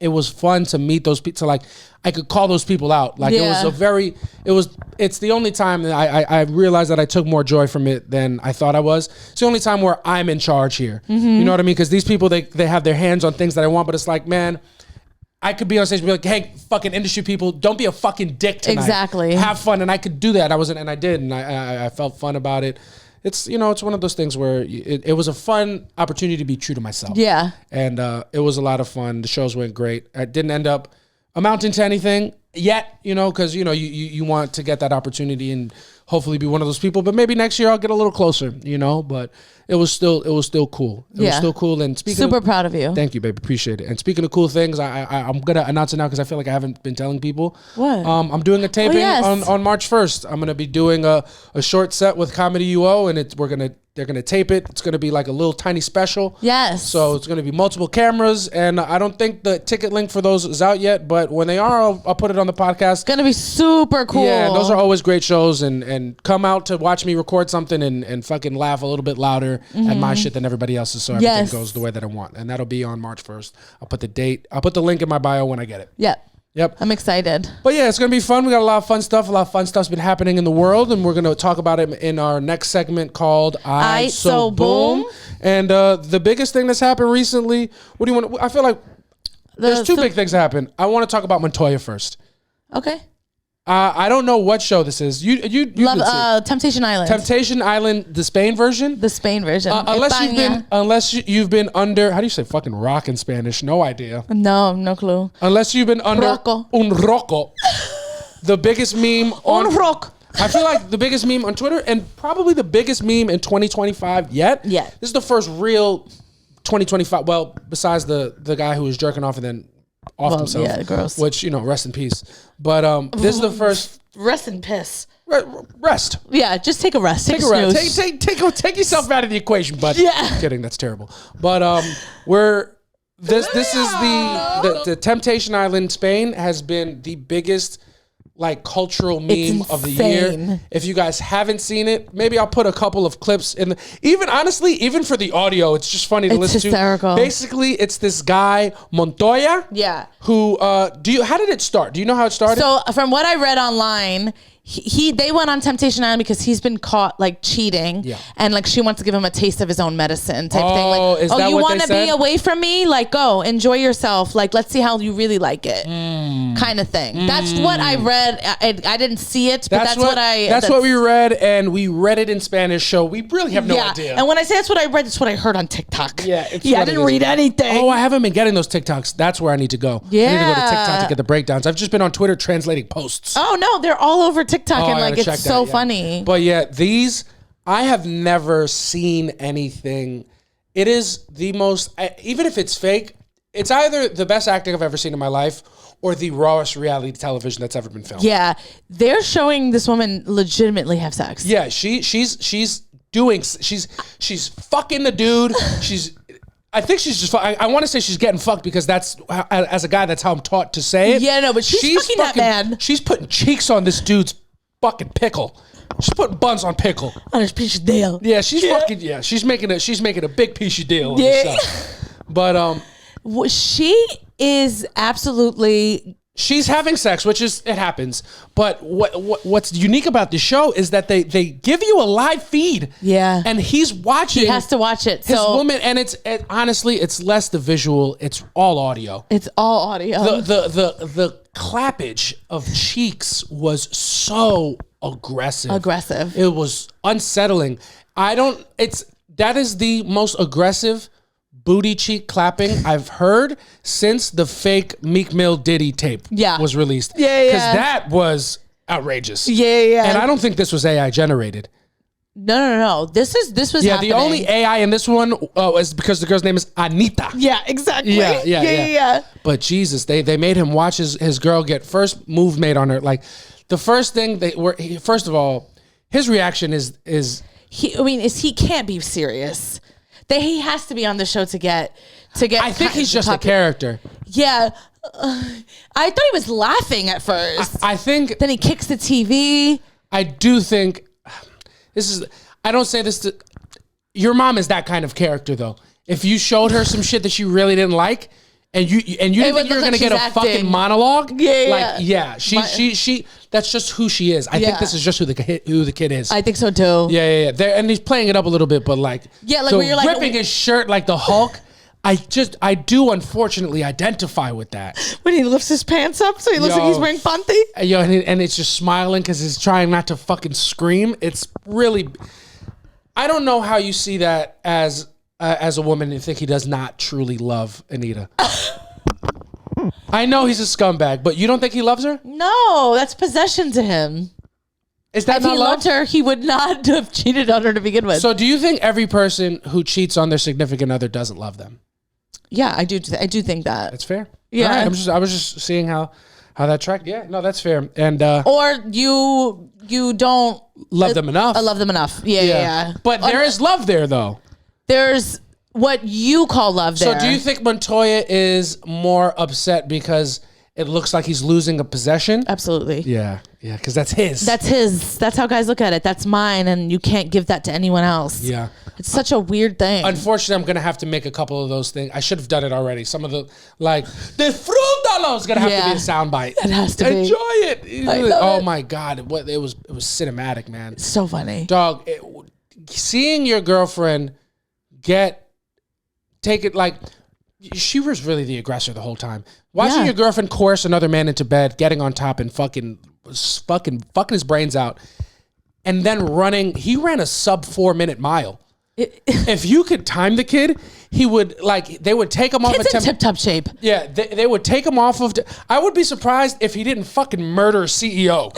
it was fun to meet those people. So like I could call those people out. Like it's the only time that I realized that I took more joy from it than I thought I was. It's the only time where I'm in charge here. Mm-hmm. You know what I mean? Because these people, they have their hands on things that I want, but it's like, man, I could be on stage and be like, hey, fucking industry people, don't be a fucking dick tonight. Exactly. Have fun. And I could do that. I did. And I felt fun about it. It's, it's one of those things where it was a fun opportunity to be true to myself. Yeah. And it was a lot of fun. The shows went great. I didn't end up amounting to anything yet, because, you want to get that opportunity and hopefully be one of those people. But maybe next year I'll get a little closer, but it was still cool. It was still cool. And super proud of you. Thank you, baby. Appreciate it. And speaking of cool things, I'm going to announce it now because I feel like I haven't been telling people. What? I'm doing a taping on March 1st. I'm going to be doing a short set with Comedy UO, and they're going to tape it. It's going to be like a little tiny special. Yes. So it's going to be multiple cameras, and I don't think the ticket link for those is out yet, but when they are, I'll put it on the podcast. It's going to be super cool. Yeah, those are always great shows, and come out to watch me record something and fucking laugh a little bit louder at my shit than everybody else's, so everything goes the way that I want. And that'll be on March 1st. I'll put the link in my bio when I get it. Yeah. Yep. I'm excited. But yeah, it's going to be fun. We got a lot of fun stuff. A lot of fun stuff's been happening in the world, and we're going to talk about it in our next segment called I So Boom. And the biggest thing that's happened recently, what do you want? I feel like there's two big things that happened. I want to talk about Montoya first. Okay. I don't know what show this is. You love Temptation Island. Temptation Island, the Spain version. The Spain version. Unless you've been under. How do you say fucking rock in Spanish? No idea. No clue. Unless you've been under un roco. The biggest meme on un rock. I feel like the biggest meme on Twitter and probably the biggest meme in 2025 yet. Yeah. This is the first real 2025. Well, besides the guy who was jerking off and then off himself. Yeah, gross. Which, rest in peace. But this is the first. Rest in piss. Rest. Yeah, just take a rest. Take a rest. Take yourself out of the equation, bud. Yeah. I'm kidding, that's terrible. But this is the Temptation Island Spain has been the biggest cultural meme of the year. If you guys haven't seen it, maybe I'll put a couple of clips in. Even for the audio, it's just funny to listen hysterical. To. Basically, it's this guy Montoya. Yeah. Who how did it start? Do you know how it started? So from what I read online, they went on Temptation Island because he's been caught cheating, and she wants to give him a taste of his own medicine type thing. Is that you want to be away from me? Go enjoy yourself. Let's see how you really like it, kind of thing. That's what I read. I didn't see it, but that's what we read, and we read it in Spanish. So we really have no idea. And when I say that's what I read, it's what I heard on TikTok. Yeah, I didn't read anything. Oh, I haven't been getting those TikToks. That's where I need to go. Yeah, I need to go to TikTok to get the breakdowns. I've just been on Twitter translating posts. Oh no, they're all over TikTok. And it's so funny. But yeah, I have never seen anything. It is the most, even if it's fake, it's either the best acting I've ever seen in my life or the rawest reality television that's ever been filmed. Yeah, they're showing this woman legitimately have sex. Yeah, she's fucking the dude. I think she's just. I want to say she's getting fucked because that's as a guy, that's how I'm taught to say it. Yeah, no, but she's fucking that man. She's putting cheeks on this dude's fucking pickle. She's putting buns on pickle. On his piece of deal. Yeah, she's making a big piece of deal. Yeah. But she is absolutely. She's having sex, it happens. But what's unique about the show is that they give you a live feed. Yeah. And he's watching. He has to watch it. His woman, and honestly, it's less the visual. It's all audio. It's all audio. The clappage of cheeks was so aggressive. It was unsettling. That is the most aggressive booty cheek clapping I've heard since the fake Meek Mill Diddy tape was released. Yeah. Because that was outrageous. Yeah. And I don't think this was AI generated. No. This was happening. The only AI in this one is because the girl's name is Anita. Yeah, exactly. Yeah. But Jesus, they made him watch his girl get first move made on her. The first thing first of all, his reaction is he can't be serious. He has to be on the show to get. I think he's just a character. Yeah, I thought he was laughing at first. I think. Then he kicks the TV. I do think this is. I don't say this to. Your mom is that kind of character, though. If you showed her some shit that she really didn't like, and you didn't think you were gonna get a fucking monologue, she. That's just who she is. I think this is just who the kid is. I think so too. Yeah. And he's playing it up a little bit, but where you're ripping his shirt like the Hulk. I do unfortunately identify with that. When he lifts his pants up so he looks like he's wearing panty. And it's just smiling because he's trying not to fucking scream. It's really. I don't know how you see that as a woman and think he does not truly love Anita. I know he's a scumbag, but you don't think he loves her? No, that's possession to him. Is that if not he love? Loved her, he would not have cheated on her to begin with. So do you think every person who cheats on their significant other doesn't love them? Yeah, I do think that. That's fair. Yeah. Right, I was just seeing how that tracked. Yeah, no, that's fair. And or you don't love them enough. I love them enough. Yeah. But there is love there, though. There's what you call love there. So do you think Montoya is more upset because it looks like he's losing a possession? Absolutely. Yeah, because that's his. That's his. That's how guys look at it. That's mine, and you can't give that to anyone else. Yeah. It's such a weird thing. Unfortunately, I'm going to have to make a couple of those things. I should have done it already. Some of the, disfruta Lolo's gonna have to be a soundbite. It has to Enjoy be. it. Oh my God, it was cinematic, man. So funny, dog. Seeing your girlfriend take it like she was really the aggressor the whole time. Watching your girlfriend coerce another man into bed, getting on top and fucking his brains out, and then running. He ran a sub 4-minute mile. If you could time the kid, he would they would take him off Kid's in tip-top shape. Yeah, they would take him off of. I would be surprised if he didn't fucking murder CEO.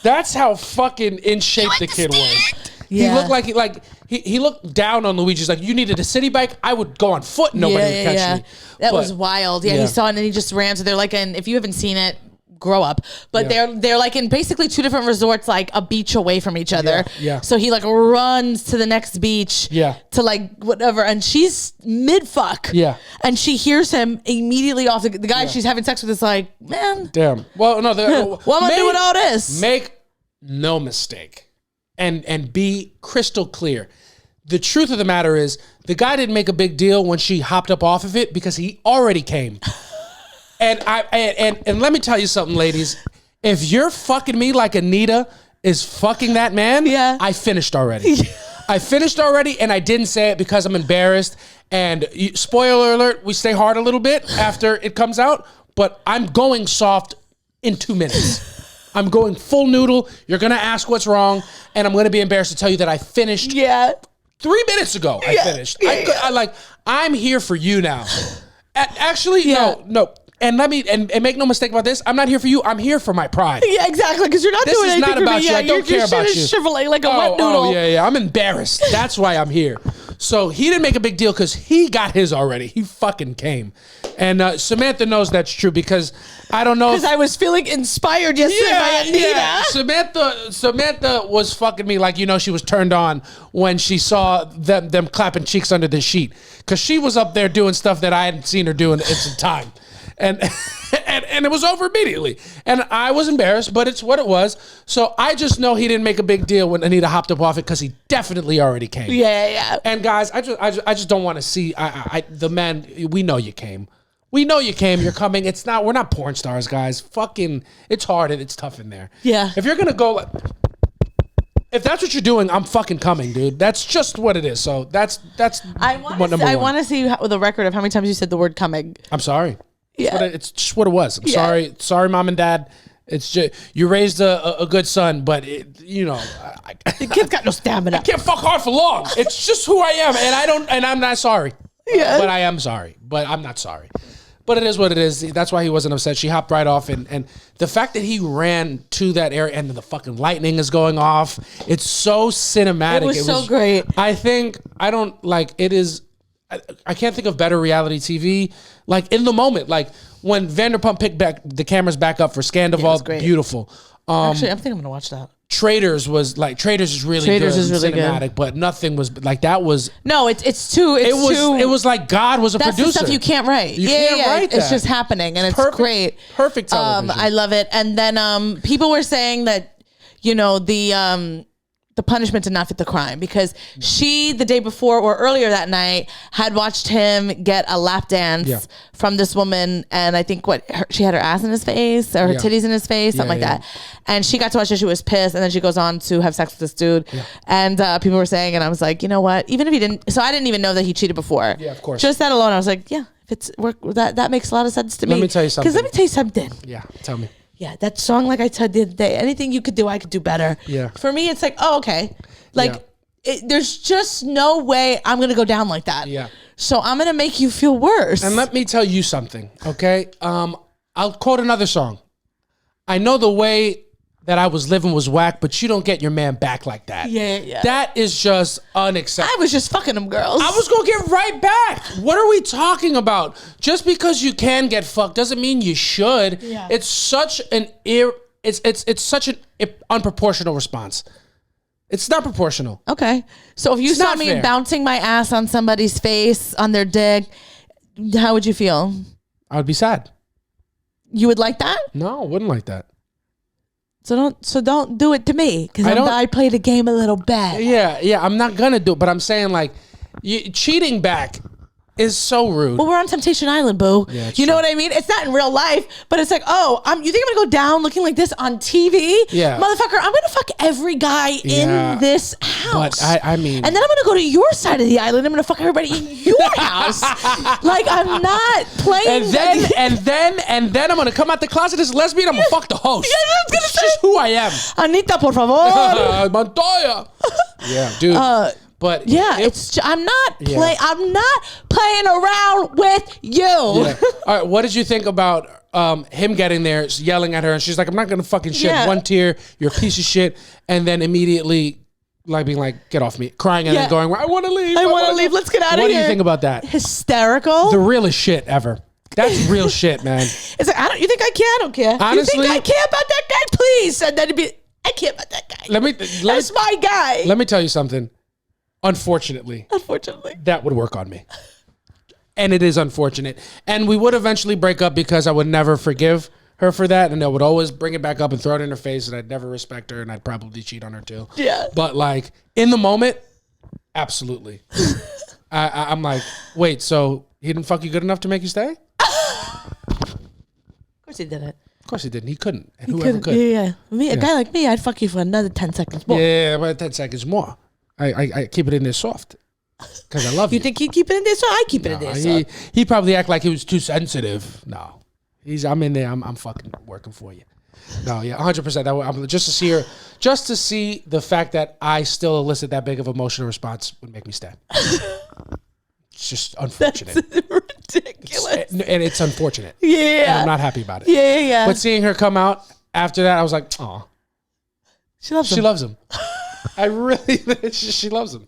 That's how fucking in shape the kid was. Yeah. He looked he looked down on Luigi's like, you needed a city bike? I would go on foot and nobody would catch me. That was wild. Yeah, he saw it and then he just ran. So they're like if you haven't seen it, grow up. But they're like in basically 2 different resorts, like a beach away from each other. Yeah. So he like runs to the next beach. Yeah. To like whatever. And she's mid-fuck. Yeah. And she hears him immediately off. The guy she's having sex with is like, man. Damn. Well, no. What am I doing all this? Make no mistake. And be crystal clear. The truth of the matter is the guy didn't make a big deal when she hopped up off of it because he already came. And let me tell you something, ladies. If you're fucking me like Anita is fucking that man, I finished already. I finished already, and I didn't say it because I'm embarrassed. And spoiler alert, we stay hard a little bit after it comes out, but I'm going soft in 2 minutes. I'm going full noodle. You're going to ask what's wrong, and I'm going to be embarrassed to tell you that I finished 3 minutes ago. I finished. I'm here for you now. Actually, no. And and make no mistake about this. I'm not here for you. I'm here for my pride. Yeah, exactly. Because you're not doing anything for me. This is not about you. I don't care about you. Your shit is shriveling like a wet noodle. Oh, yeah. I'm embarrassed. That's why I'm here. So he didn't make a big deal because he got his already. He fucking came. And Samantha knows that's true because I don't know. Because I was feeling inspired yesterday by Anita. Yeah. Samantha was fucking me like, she was turned on when she saw them clapping cheeks under the sheet. Because she was up there doing stuff that I hadn't seen her doing in some time. And it was over immediately. And I was embarrassed, but it's what it was. So I just know he didn't make a big deal when Anita hopped up off it because he definitely already came. Yeah. And guys, I just don't want to see the man. We know you came. We know you came. You're coming. We're not porn stars, guys. Fucking, it's hard and it's tough in there. Yeah. If you're gonna go, if that's what you're doing, I'm fucking coming, dude. That's just what it is. So that's I want to see the record of how many times you said the word coming. I'm sorry. Yeah. It's just what it was. I'm sorry. Sorry, mom and dad. It's just, you raised a good son, but the kid's got no stamina. I can't fuck hard for long. It's just who I am, and I'm not sorry. Yeah. But I am sorry. But I'm not sorry. But it is what it is. That's why he wasn't upset. She hopped right off, and the fact that he ran to that area and the fucking lightning is going off. It's so cinematic. It was so great. I can't think of better reality TV. Like in the moment, like when Vanderpump picked back the cameras back up for Scandival, beautiful. Actually, I think I'm gonna watch that. Traitors is really good, cinematic, good. But nothing was like that. Was no, it's too. It was like God was a producer. That's the stuff you can't write. You can't write that. It's just happening, and it's perfect, great. Perfect television. I love it. And then people were saying that the punishment did not fit the crime because she, the day before or earlier that night, had watched him get a lap dance from this woman. And I think she had her ass in his face or her titties in his face, something like that. And she got to watch it. She was pissed. And then she goes on to have sex with this dude. Yeah. And people were saying, and I was like, you know what? Even if he didn't, so I didn't even know that he cheated before. Yeah, of course. Just that alone, I was like, yeah, if it's that makes a lot of sense to me. Let me tell you something. Because let me tell you something. Yeah, tell me. Yeah, that song, like I said the other day, anything you could do, I could do better. Yeah. For me, it's like, oh, okay. Like, there's just no way I'm going to go down like that. Yeah. So I'm going to make you feel worse. And let me tell you something, okay? I'll quote another song. I know the way that I was living was whack, but you don't get your man back like that. Yeah. That is just unacceptable. I was just fucking them girls. I was going to get right back. What are we talking about? Just because you can get fucked doesn't mean you should. Yeah. It's such an it's such an unproportional response. It's not proportional. Okay. So if you saw me bouncing my ass on somebody's face, on their dick, how would you feel? I would be sad. You would like that? No, I wouldn't like that. So don't do it to me because I play the game a little bad. Yeah, I'm not gonna do it, but I'm saying like cheating back. is so rude. Well, we're on Temptation Island, boo. Yeah, you know what I mean? It's not in real life, but it's like, you think I'm gonna go down looking like this on TV? Yeah. Motherfucker, I'm gonna fuck every guy in this house. But I mean. And then I'm gonna go to your side of the island. I'm gonna fuck everybody in your house. Like, I'm not playing. And then I'm gonna come out the closet as a lesbian. I'm gonna fuck the host. Yeah, I was gonna It's just who I am. Anita, por favor. Montoya. Yeah, dude. But yeah, I'm not playing around with you. Yeah. All right, what did you think about him getting there, yelling at her, and she's like, "I'm not gonna fucking shed one tear. You're a piece of shit," and then immediately like being like, "Get off me," crying and then going, "I want to leave. I want to leave. Let's get out of here." What do you think about that? Hysterical. The realest shit ever. That's real shit, man. It's like, you think I care? I don't care. Honestly, you think I care about that guy? Please. And then it'd be, I care about that guy. That's my guy. Let me tell you something. Unfortunately, that would work on me. And it is unfortunate. And we would eventually break up because I would never forgive her for that. And I would always bring it back up and throw it in her face. And I'd never respect her. And I'd probably cheat on her too. Yeah. But like in the moment, absolutely. I'm like, wait, so he didn't fuck you good enough to make you stay? Of course he didn't. Of course he didn't. He couldn't. And whoever could. Yeah. A guy like me, I'd fuck you for another 10 seconds more. Yeah, but 10 seconds more. I keep it in there soft because I love you. You think he'd keep it in there soft? I keep it in there soft. He probably act like he was too sensitive. No, I'm in there. I'm fucking working for you. No, yeah, 100%. Just to see her, just to see the fact that I still elicit that big of emotional response would make me sad. It's just unfortunate. That's ridiculous. And it's unfortunate. Yeah. And I'm not happy about it. Yeah. But seeing her come out after that, I was like, oh, she loves him. I really, she loves him.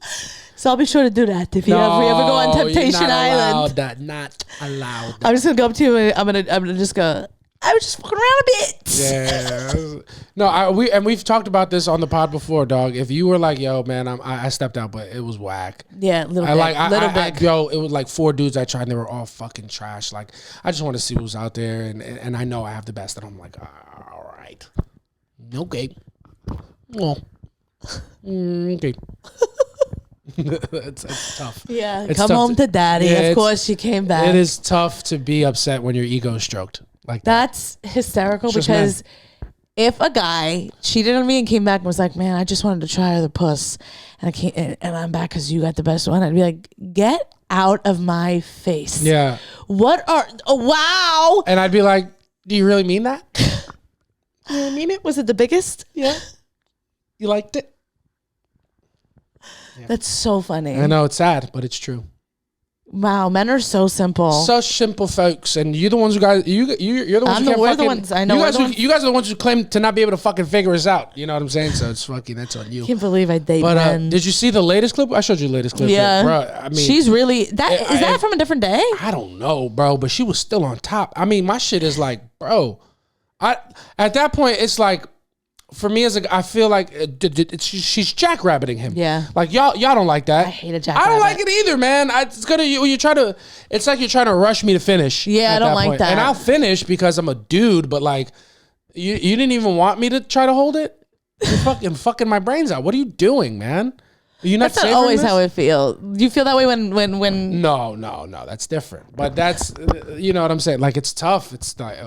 So I'll be sure to do that if we ever go on Temptation Island. Not allowed. I'm just gonna go up to you and I'm gonna just go, I was just fucking around a bit. Yeah. No, we've talked about this on the pod before, dog. If you were like, yo, man, I stepped out, but it was whack. Yeah, little bit. Yo, it was like 4 dudes I tried and they were all fucking trash. Like, I just want to see who's out there and I know I have the best. And I'm like, all right. Okay. Well. Okay. It's tough. Yeah, come home to daddy. Yeah, of course, she came back. It is tough to be upset when your ego is stroked like that. That's hysterical because if a guy cheated on me and came back and was like, "Man, I just wanted to try other puss, and I can't, and I'm back because you got the best one," I'd be like, "Get out of my face!" Yeah. Wow. And I'd be like, "Do you really mean that? You really mean it? Was it the biggest? Yeah. You liked it?" Yeah. That's so funny. I know, it's sad, but it's true. Wow, men are so simple. Such simple folks, and you're the ones who guys. You're the ones who can't fucking. The ones, I know. You guys are the ones who claim to not be able to fucking figure us out. You know what I'm saying? So it's fucking. That's on you. I can't believe I date men. But did you see the latest clip? I showed you the latest clip. Yeah, bro. I mean, she's really that. Is that from a different day? I don't know, bro. But she was still on top. I mean, my shit is like, bro. At that point, it's like. For me, I feel like she's jackrabbiting him. Yeah, like y'all don't like that. I hate a jackrabbit. I don't like it either, man. It's gonna you try to. It's like you're trying to rush me to finish. Yeah, I don't like that. And I'll finish because I'm a dude, but like, you didn't even want me to try to hold it. You're fucking my brains out. What are you doing, man? Are you not? That's not always how it feels. Do you feel that way when? No, that's different. But that's you know what I'm saying. Like it's tough. It's like.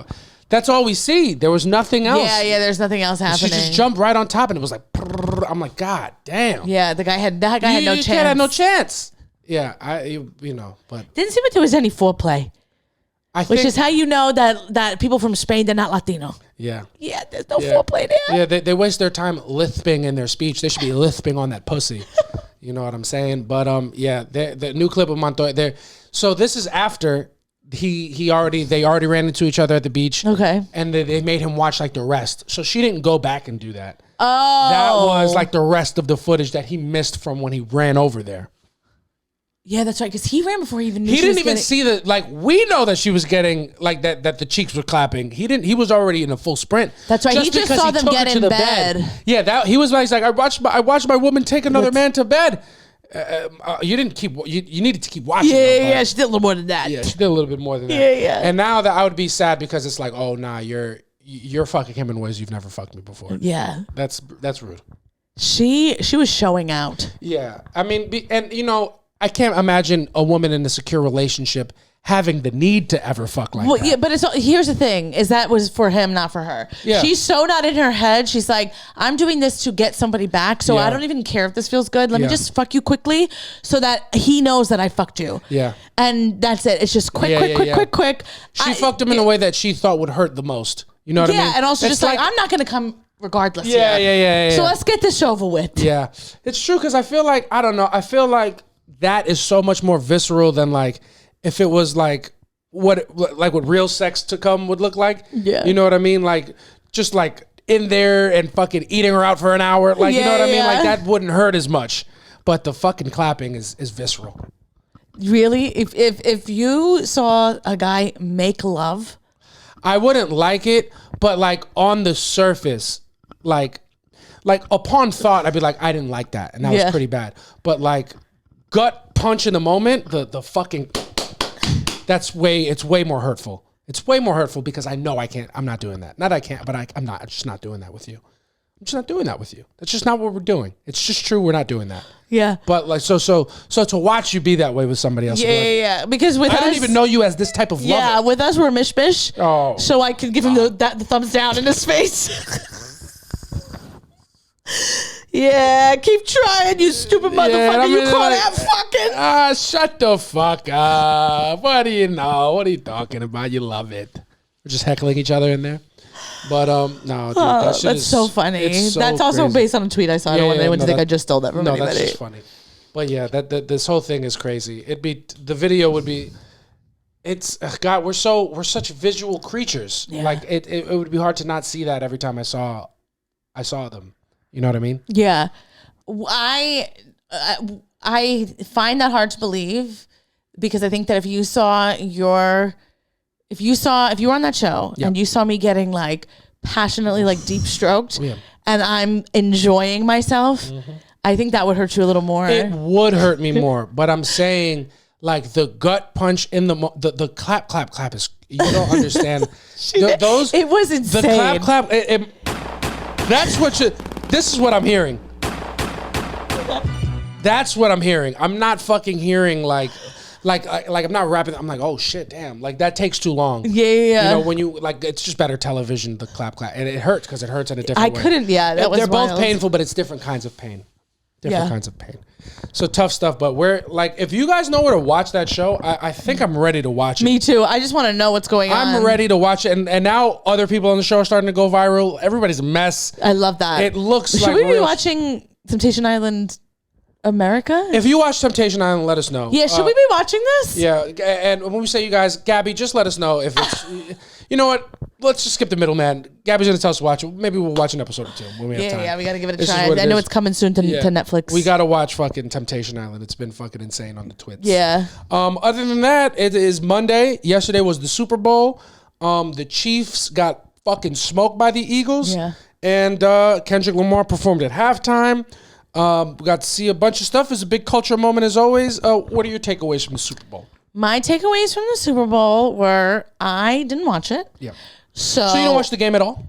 That's all we see. There was nothing else. Yeah, there's nothing else happening. She just jumped right on top and it was like, I'm like, God damn. Yeah, that guy had no chance. Kid had no chance. Yeah, but. Didn't seem like there was any foreplay. Which is how you know that people from Spain, they're not Latino. Yeah. Yeah, there's no foreplay there. Yeah, they waste their time lisping in their speech. They should be lisping on that pussy. You know what I'm saying? But the new clip of Montoya, so this is after... They already ran into each other at the beach. Okay. And they made him watch like the rest. So she didn't go back and do that. Oh. That was like the rest of the footage that he missed from when he ran over there. Yeah, that's right. Because he ran before he even knew. He didn't even see that. Like we know that she was getting like that the cheeks were clapping. He was already in a full sprint. That's right. He just saw them get in bed. Yeah, he was like I watched my woman take another man to bed. You didn't keep. You needed to keep watching. Yeah, she did a little more than that. Yeah, she did a little bit more than that. Yeah. And now that I would be sad because it's like, oh nah, you're fucking him in ways you've never fucked me before. Yeah, that's rude. She was showing out. Yeah, I mean, and you know, I can't imagine a woman in a secure relationship having the need to ever fuck like that. Yeah, but here's the thing: is that was for him, not for her. Yeah. She's so not in her head. She's like, I'm doing this to get somebody back, so Yeah. I don't even care if this feels good. Let me just fuck you quickly, so that he knows that I fucked you. Yeah, and that's it. It's just quick. She fucked him in a way that she thought would hurt the most. You know what I mean? Yeah, and also It's just like I'm not gonna come regardless. Yeah. So let's get this over with. Yeah, it's true because I feel like I don't know. I feel like that is so much more visceral than like if it was like what real sex to come would look like. Yeah, you know what I mean? Like just like in there and fucking eating her out for an hour. Like you know what I mean? Like that wouldn't hurt as much. But the fucking clapping is visceral. Really? If you saw a guy make love, I wouldn't like it, but like on the surface, like upon thought, I'd be like, I didn't like that, and that was pretty bad. But like gut punch in the moment, the fucking it's way more hurtful. It's way more hurtful because I know I'm not doing that. Not I can't, but I'm just not doing that with you. I'm just not doing that with you. That's just not what we're doing. It's just true. We're not doing that. Yeah. But like, so to watch you be that way with somebody else. Yeah. Because with us, I don't even know you as this type of lover. Yeah, with us, we're mish-mish. Oh. So I could give him the thumbs down in his face. Yeah, keep trying, you stupid motherfucker. You call that fucking? Shut the fuck up. What do you know? What are you talking about? You love it. We're just heckling each other in there. But no, dude, that shit that's so funny. So that's also crazy. based on a tweet I saw. I don't want anyone to think I just stole that from no, anybody. that's just funny. But yeah, this whole thing is crazy. The video would be. It's God. We're such visual creatures. Yeah. Like it would be hard to not see that every time I saw them. You know what I mean? Yeah, I find that hard to believe because I think that if you were on that show and you saw me getting like passionately like deep stroked and I'm enjoying myself, I think that would hurt you a little more. It would hurt me more, but I'm saying like the gut punch in the clap is, you don't understand. Those it was insane. The clap. That's what this is what I'm hearing. That's what I'm hearing. I'm not fucking hearing like I'm not rapping. I'm like, oh shit, damn. Like that takes too long. Yeah. You know, when you like, it's just better television, the clap. And it hurts because it hurts in a different way. I couldn't, that was They're wild. both painful, but it's different kinds of pain. Different kinds of pain. So tough stuff, but we're like, if you guys know where to watch that show, I think I'm ready to watch it. Me too. I just want to know what's going on. I'm ready to watch it. And now other people on the show are starting to go viral. Everybody's a mess. I love that. It looks like Should we be watching Temptation Island America? If you watch Temptation Island, let us know. Yeah, should we be watching this? Yeah, and when we say you guys, Gabby, just let us know if it's, you know what, let's just skip the middleman. Gabby's going to tell us to watch it. Maybe we'll watch an episode or two when we have time. Yeah, we got to give it a try. I know it's coming soon to Netflix. We got to watch fucking Temptation Island. It's been fucking insane on the twits. Yeah. Other than that, it is Monday. Yesterday was the Super Bowl. The Chiefs got fucking smoked by the Eagles. Yeah. And Kendrick Lamar performed at halftime. We got to see a bunch of stuff. It's a big cultural moment as always. What are your takeaways from the Super Bowl? My takeaways from the Super Bowl were I didn't watch it. Yeah. So you don't watch the game at all?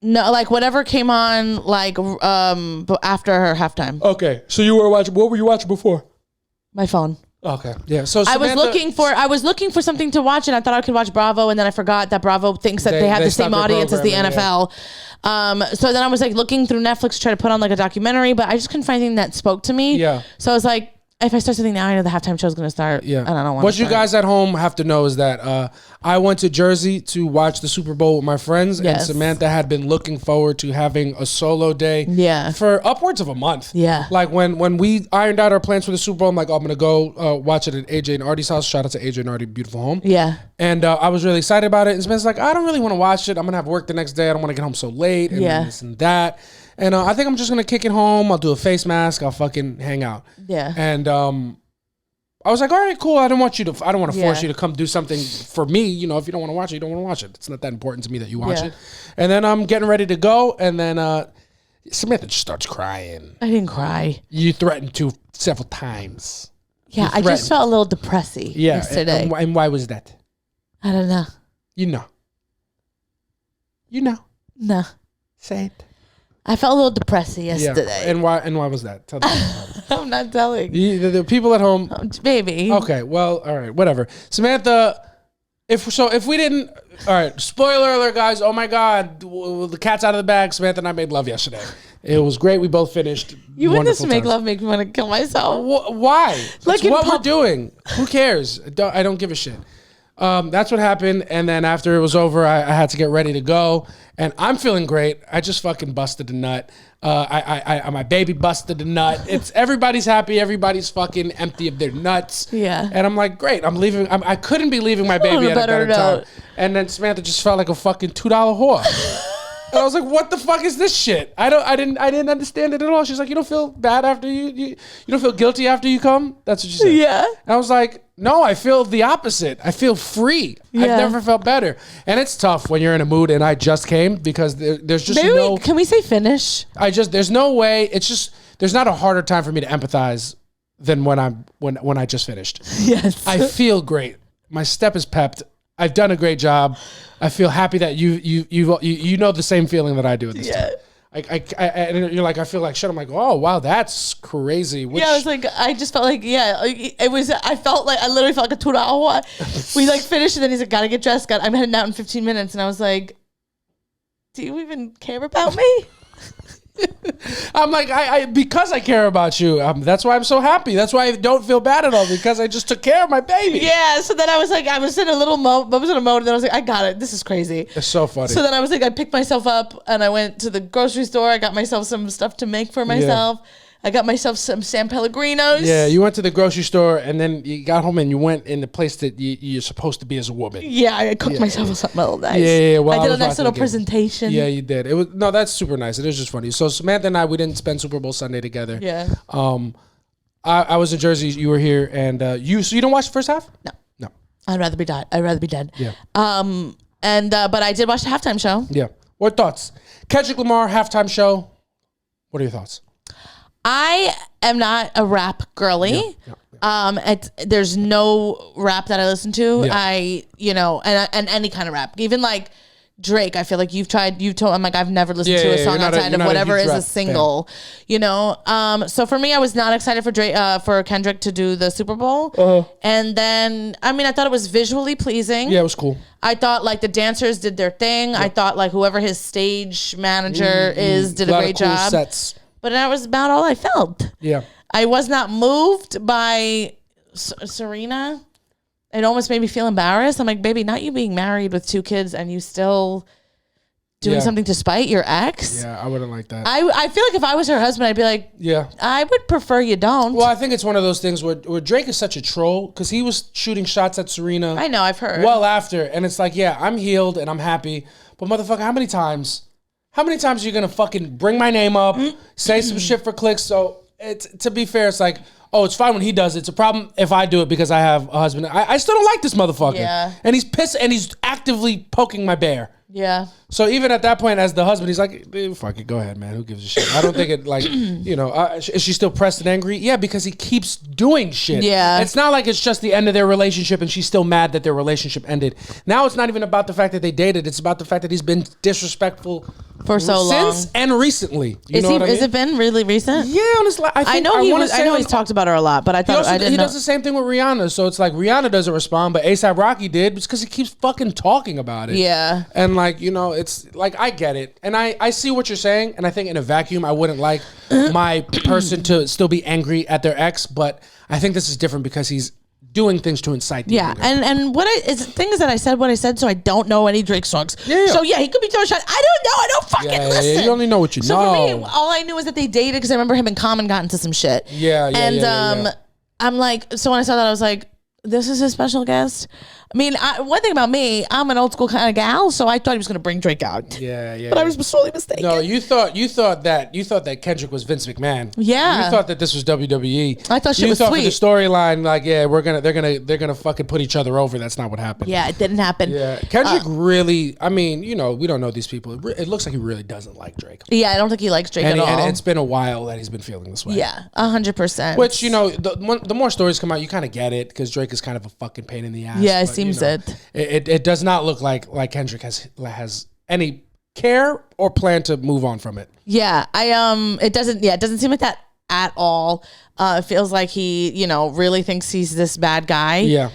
No, like whatever came on like after her halftime. Okay. So you were watching, what were you watching before? My phone. Okay. Yeah. So I was looking for something to watch, and I thought I could watch Bravo, and then I forgot that Bravo thinks that they have the same audience as the NFL. So then I was like looking through Netflix to try to put on like a documentary, but I just couldn't find anything that spoke to me. Yeah. So I was like, if I start something now, I know the halftime show is going to start. Yeah. And I don't want What you guys at home have to know is that I went to Jersey to watch the Super Bowl with my friends, and Samantha had been looking forward to having a solo day for upwards of a month. Yeah. Like when we ironed out our plans for the Super Bowl, I'm like, oh, I'm going to go watch it at AJ and Artie's house. Shout out to AJ and Artie, beautiful home. Yeah. And I was really excited about it. And Samantha's like, I don't really want to watch it. I'm going to have work the next day. I don't want to get home so late and this and that. And I think I'm just going to kick it home. I'll do a face mask. I'll fucking hang out. Yeah. And I was like, all right, cool. I don't want to force you to come do something for me. You know, if you don't want to watch it, you don't want to watch it. It's not that important to me that you watch it. And then I'm getting ready to go. And then Samantha just starts crying. I didn't cry. You threatened to several times. Yeah, I just felt a little depressy yesterday. And why was that? I don't know. You know. You know. No. Say it. I felt a little depressy yesterday. Yeah. And why was that? Tell me. I'm not telling. The people at home. Baby. Okay, well, all right, whatever. Samantha, if we didn't, all right, spoiler alert, guys. Oh my God, the cat's out of the bag. Samantha and I made love yesterday. It was great. We both finished. You wouldn't just make times. love make me want to kill myself. Why? Like That's what we're doing. Who cares? I don't give a shit. That's what happened. And then after it was over, I had to get ready to go. And I'm feeling great. I just fucking busted a nut. My baby busted a nut. It's everybody's happy. Everybody's fucking empty of their nuts. Yeah. And I'm like, great. I'm leaving. I couldn't be leaving my baby at a better time. And then Samantha just felt like a fucking $2 whore. And I was like, what the fuck is this shit? I didn't understand it at all. She's like, you don't feel bad after you don't feel guilty after you come? That's what she said. Yeah. And I was like, no, I feel the opposite. I feel free. Yeah. I've never felt better. And it's tough when you're in a mood and I just came because there's just Can we say finish? There's no way. It's just, there's not a harder time for me to empathize than when I just finished. Yes. I feel great. My step is pepped. I've done a great job. I feel happy that you know the same feeling that I do at this time. And you're like, I feel like shit. I'm like, oh wow, that's crazy. Yeah, I was like, I just felt like, it was. I literally felt like a $2. We like finished, and then he's like, gotta get dressed. I'm heading out in 15 minutes, and I was like, do you even care about me? I'm like, because I care about you. That's why I'm so happy. That's why I don't feel bad at all, because I just took care of my baby. Yeah. So then I was like, I was in a mode, and then I was like, I got it. This is crazy. It's so funny. So then I was like, I picked myself up and I went to the grocery store. I got myself some stuff to make for myself. Yeah. I got myself some San Pellegrinos. Yeah, you went to the grocery store and then you got home and you went in the place that you're supposed to be as a woman. Yeah, I cooked myself something little nice. Yeah. Well, I did a nice little presentation. Yeah, you did. It was that's super nice. It is just funny. So Samantha and I, we didn't spend Super Bowl Sunday together. Yeah. I was in Jersey. You were here, and so you didn't watch the first half? No. I'd rather be dead. Yeah. But I did watch the halftime show. Yeah. What thoughts? Kendrick Lamar halftime show. What are your thoughts? I am not a rap girly. Yeah. There's no rap that I listen to. Yeah. And any kind of rap, even like Drake. I feel like you've told. I'm like, I've never listened to a song outside of whatever is a single. Fan. So for me, I was not excited for Kendrick to do the Super Bowl. And then, I thought it was visually pleasing. Yeah, it was cool. I thought like the dancers did their thing. Yeah. I thought like whoever his stage manager did a great job. Sets. But that was about all I felt. Yeah. I was not moved by Serena. It almost made me feel embarrassed. I'm like, baby, not you being married with 2 kids and you still doing something to spite your ex. Yeah, I wouldn't like that. I feel like if I was her husband, I'd be like, yeah, I would prefer you don't. Well, I think it's one of those things where Drake is such a troll because he was shooting shots at Serena. I know, I've heard. Well after. And it's like, yeah, I'm healed and I'm happy. But motherfucker, how many times are you gonna fucking bring my name up, say some shit for clicks? So to be fair, it's like, oh, it's fine when he does it. It's a problem if I do it because I have a husband. I still don't like this motherfucker. Yeah. And he's pissed and he's actively poking my bear. Yeah. So even at that point, as the husband, he's like, fuck it, go ahead, man. Who gives a shit? I don't think it like, is she still pressed and angry? Yeah, because he keeps doing shit. Yeah. It's not like it's just the end of their relationship and she's still mad that their relationship ended. Now it's not even about the fact that they dated. It's about the fact that he's been disrespectful for so long. Since and recently. Is it been really recent? Yeah, honestly. I know he's talked about her a lot, but I thought I didn't know. He does the same thing with Rihanna. So it's like Rihanna doesn't respond, but A$AP Rocky did because he keeps fucking talking about it. Yeah. And like, it's like, I get it. And I see what you're saying. And I think in a vacuum, I wouldn't like my person to still be angry at their ex. But I think this is different because he's doing things to incite the anger. And thing is that I said what I said, so I don't know any Drake songs. Yeah. So yeah, he could be throwing shots. I don't know. I don't fucking listen. Yeah, you only know what you know. So for me, all I knew is that they dated because I remember him and Common got into some shit. Yeah. I'm like, so when I saw that, I was like, this is a special guest. I mean, one thing about me, I'm an old school kind of gal, so I thought he was going to bring Drake out. Yeah. But I was sorely mistaken. No, you thought that Kendrick was Vince McMahon. Yeah. You thought that this was WWE. I thought she was sweet. You thought for the storyline, like, yeah, they're gonna fucking put each other over. That's not what happened. Yeah, it didn't happen. Yeah, Kendrick really. I mean, we don't know these people. It looks like he really doesn't like Drake. Yeah, I don't think he likes Drake at all. And it's been a while that he's been feeling this way. Yeah, 100%. Which the more stories come out, you kind of get it because Drake is kind of a fucking pain in the ass. Yeah, it seems it does not look like Kendrick has any care or plan to move on from it. Yeah, it doesn't seem like that at all. It feels like he, you know, really thinks he's this bad guy. Yeah.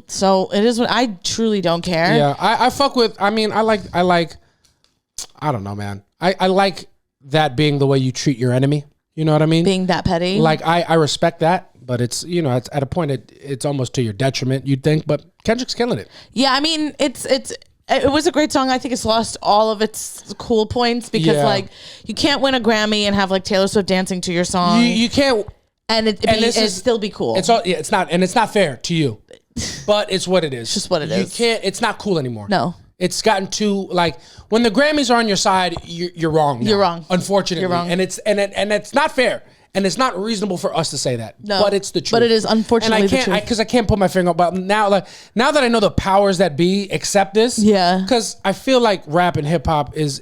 So it is what I truly don't care. Yeah. I fuck with, I mean, I like, I don't know, man. I like that being the way you treat your enemy. You know what I mean? Being that petty. Like, I respect that, but it's, you know, it's at a point, it's almost to your detriment, you'd think, but Kendrick's killing it. Yeah, I mean, it was a great song. I think it's lost all of its cool points because like you can't win a Grammy and have like Taylor Swift dancing to your song. You can't, and it still be cool. It's all, yeah, it's not, and it's not fair to you, but it's what it is. It's just what it is. You can't. It's not cool anymore. No. It's gotten too, like, when the Grammys are on your side, you're wrong now, You're wrong. Unfortunately. You're wrong. And it's not fair. And it's not reasonable for us to say that. No. But it's the truth. But it is unfortunately the truth. Because I can't put my finger on, but now that I know the powers that be accept this. Yeah. Because I feel like rap and hip hop is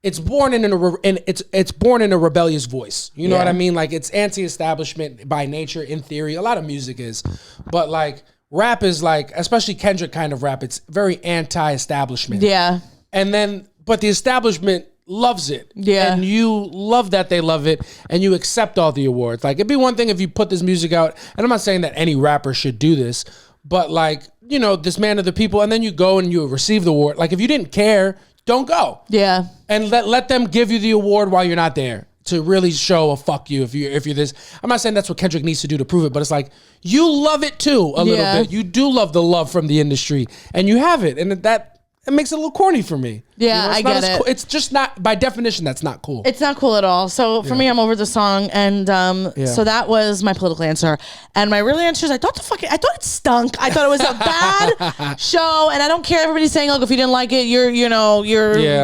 it's born in a rebellious voice. You know what I mean? Like, it's anti-establishment by nature, in theory. A lot of music is. But like, rap is like, especially Kendrick kind of rap, it's very anti-establishment. Yeah. And then, but the establishment loves it. Yeah. And you love that they love it, and you accept all the awards. Like, it'd be one thing if you put this music out, and I'm not saying that any rapper should do this, but like, you know, this man of the people, and then you go and you receive the award. Like, if you didn't care, don't go. Yeah. And let them give you the award while you're not there, to really show a fuck you if you're this. I'm not saying that's what Kendrick needs to do to prove it, but it's like, you love it too a little bit. You do love the love from the industry, and you have it, and that it makes it a little corny for me. Yeah, you know, I get it. Cool. It's just not, by definition, that's not cool. It's not cool at all. So for me, I'm over the song, and so that was my political answer. And my real answer is I thought it stunk. I thought it was a bad show, and I don't care. Everybody's saying, "Look, if you didn't like it, you're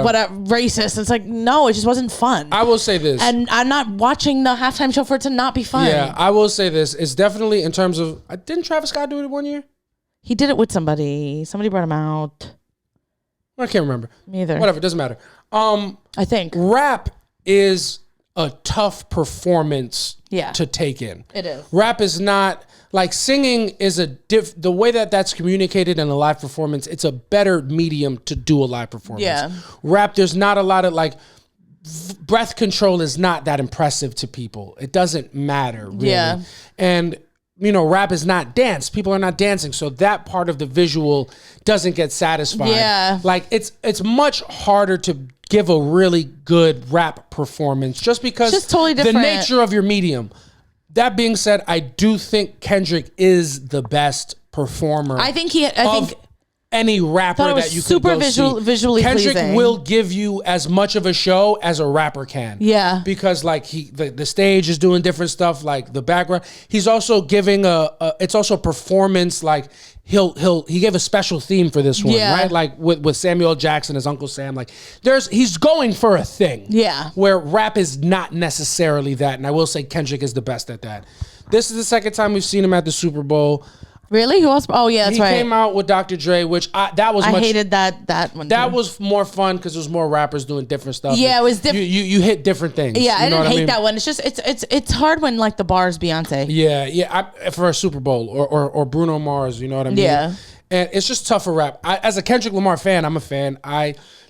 whatever racist." It's like, no, it just wasn't fun. I will say this, and I'm not watching the halftime show for it to not be fun. Yeah, I will say this. It's definitely in terms of, didn't Travis Scott do it one year? He did it with somebody. Somebody brought him out. I can't remember. Me either. Whatever, it doesn't matter. I think rap is a tough performance to take in. It is. Rap is not, like, singing is the way that's communicated in a live performance, it's a better medium to do a live performance. Yeah. Rap, there's not a lot of, like, breath control is not that impressive to people. It doesn't matter, really. Yeah. And, you know, rap is not dance. People are not dancing. So that part of the visual doesn't get satisfied. Yeah. Like, it's much harder to give a really good rap performance just because it's just totally different. The nature of your medium. That being said, I do think Kendrick is the best performer. I think any rapper that you could go see. Visually Kendrick pleasing. will give you as much of a show as a rapper can. Yeah. Because like the stage is doing different stuff, like the background. He's also giving it's also a performance, like he gave a special theme for this one, right? Like with Samuel Jackson, his Uncle Sam, like he's going for a thing. Yeah. Where rap is not necessarily that. And I will say Kendrick is the best at that. This is the second time we've seen him at the Super Bowl. Really? Who else? Oh yeah, that's right. He came out with Dr. Dre, which I hated that one. That was more fun because there was more rappers doing different stuff. Yeah, it was different. You hit different things. Yeah, I didn't hate that one. It's just it's hard when like the bar's Beyonce. Yeah. For a Super Bowl or Bruno Mars, you know what I mean? Yeah. And it's just tough for rap. As a Kendrick Lamar fan, I'm a fan.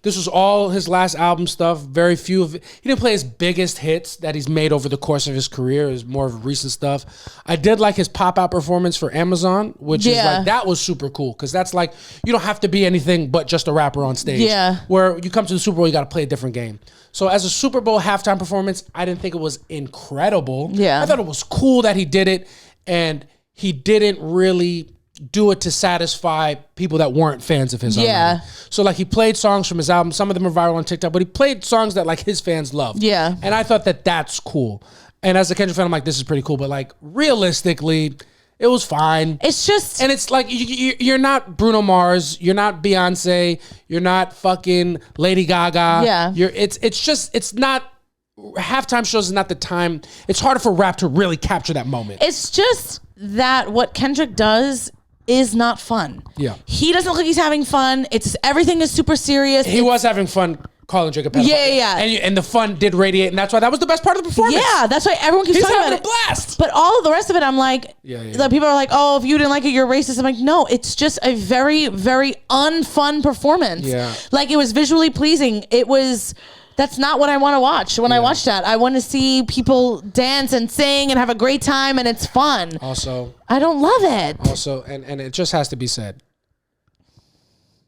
This was all his last album stuff. Very few of it. He didn't play his biggest hits that he's made over the course of his career. It was more of recent stuff. I did like his pop-out performance for Amazon, which is like, that was super cool. Because that's like, you don't have to be anything but just a rapper on stage. Yeah. Where you come to the Super Bowl, you got to play a different game. So as a Super Bowl halftime performance, I didn't think it was incredible. Yeah. I thought it was cool that he did it. And he didn't really do it to satisfy people that weren't fans of his already. So like, he played songs from his album. Some of them are viral on TikTok, but he played songs that like his fans loved. Yeah. And I thought that's cool. And as a Kendrick fan, I'm like, this is pretty cool. But like, realistically, it was fine. It's just, and it's like, you're not Bruno Mars, you're not Beyonce, you're not fucking Lady Gaga. Yeah. It's not, halftime shows is not the time. It's harder for rap to really capture that moment. It's just that what Kendrick does is not fun. Yeah. He doesn't look like he's having fun. Everything is super serious. He was having fun calling Drake a pedophile. Yeah. And the fun did radiate, and that's why that was the best part of the performance. Yeah, that's why everyone keeps talking about it. He's having a blast. But all of the rest of it, I'm like, the people are like, oh, if you didn't like it, you're racist. I'm like, no, it's just a very, very unfun performance. Yeah. Like, it was visually pleasing. It was That's not what I want to watch. When I watch that, I want to see people dance and sing and have a great time, and it's fun. Also, I don't love it. Also, and it just has to be said.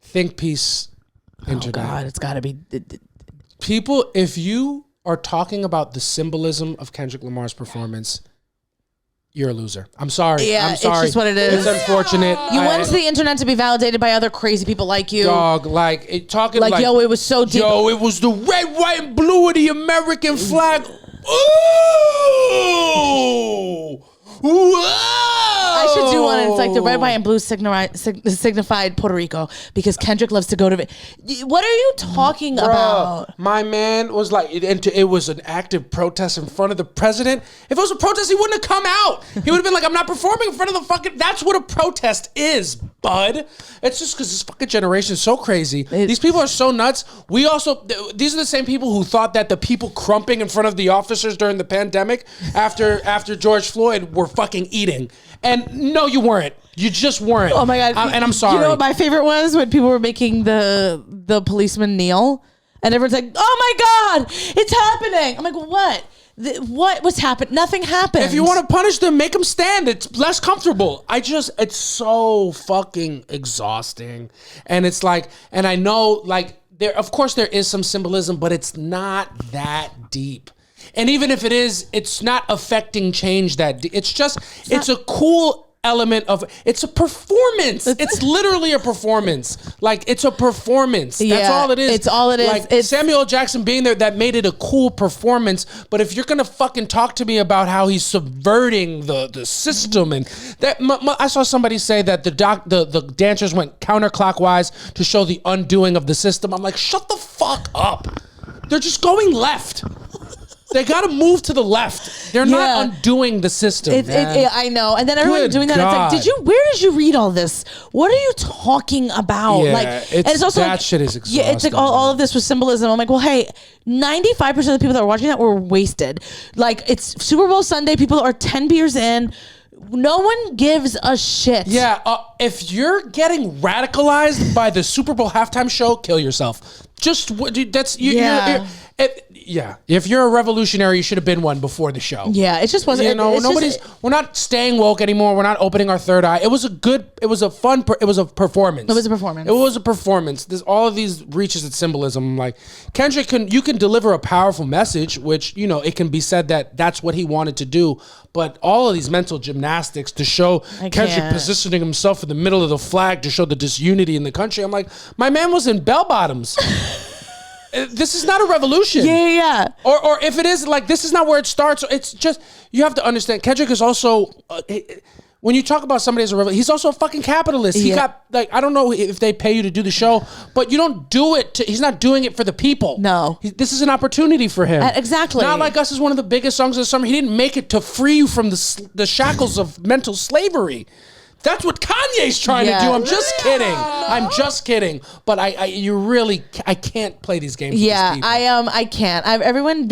Think peace, internet. Oh God, it's got to be. People, if you are talking about the symbolism of Kendrick Lamar's performance, you're a loser. I'm sorry. Yeah, I'm sorry. it's just what it is. It's unfortunate. You went to the internet to be validated by other crazy people like you. Dog, talking like, yo, it was so deep. Yo, it was the red, white, and blue of the American flag. Ooh! Whoa! I should do one. And it's like the red, white, and blue signified Puerto Rico because Kendrick loves to go to it. What are you talking about? My man was like, it was an active protest in front of the president. If it was a protest, he wouldn't have come out. He would have been like, I'm not performing in front of the fucking. That's what a protest is, bud. It's just because this fucking generation is so crazy. These people are so nuts. These are the same people who thought that the people crumping in front of the officers during the pandemic after George Floyd were fucking eating. And no, you weren't. You just weren't. Oh my God. And I'm sorry. You know what my favorite was? When people were making the policeman kneel and everyone's like, oh my God, it's happening. I'm like, what? What was happening? Nothing happened. If you want to punish them, make them stand. It's less comfortable. It's so fucking exhausting. And it's like, and I know of course there is some symbolism, but it's not that deep. And even if it is, it's not affecting change that it's a cool element of, it's a performance. It's literally a performance. It's a performance. That's all it is. It's all it is. It's Samuel L. Jackson being there that made it a cool performance. But if you're going to fucking talk to me about how he's subverting the system and that, I saw somebody say that the dancers went counterclockwise to show the undoing of the system. I'm like, shut the fuck up. They're just going left. They got to move to the left. They're not undoing the system. I know. And then everyone doing that. God. It's like, where did you read all this? What are you talking about? Yeah, it's also that shit is exhausting. Yeah, it's like all of this was symbolism. I'm like, well, hey, 95% of the people that were watching that were wasted. It's Super Bowl Sunday. People are 10 beers in. No one gives a shit. Yeah, if you're getting radicalized by the Super Bowl halftime show, kill yourself. If you're a revolutionary, you should have been one before the show. Yeah, it just wasn't. We're not staying woke anymore. We're not opening our third eye. It was a performance. It was a performance. It was a performance. There's all of these reaches at symbolism. Like Kendrick you can deliver a powerful message, which, it can be said that that's what he wanted to do. But all of these mental gymnastics to show Kendrick positioning himself in the middle of the flag to show the disunity in the country. I'm like, my man was in bell bottoms. This is not a revolution. Yeah. Or if it is, this is not where it starts. It's just, you have to understand, Kendrick is also, when you talk about somebody as a revolution, he's also a fucking capitalist. He got, I don't know if they pay you to do the show, but you don't do it he's not doing it for the people. No. This is an opportunity for him. Exactly. Not Like Us is one of the biggest songs of the summer. He didn't make it to free you from the shackles of mental slavery. That's what Kanye's trying to do. I'm just kidding. But I can't play these games. Yeah, with these I can't. Everyone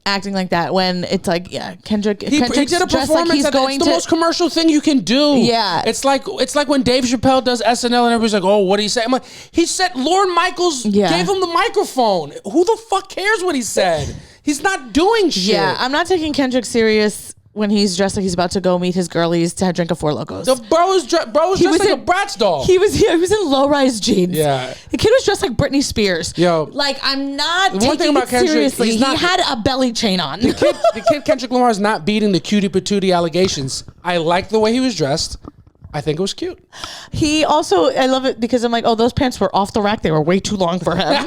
acting like that when it's like, Kendrick. He did a performance. It's the most commercial thing you can do. Yeah, it's like when Dave Chappelle does SNL and everybody's like, oh, what did he say? I'm like, he said Lorne Michaels gave him the microphone. Who the fuck cares what he said? He's not doing shit. Yeah, I'm not taking Kendrick serious when he's dressed like he's about to go meet his girlies to drink a Four Locos. The bro was dressed like a Bratz doll. He was in low-rise jeans. Yeah. The kid was dressed like Britney Spears. Yo. I'm not taking it seriously. He had a belly chain on. The kid Kendrick Lamar is not beating the cutie patootie allegations. I like the way he was dressed. I think it was cute. He also, I love it because I'm like, oh, those pants were off the rack. They were way too long for him.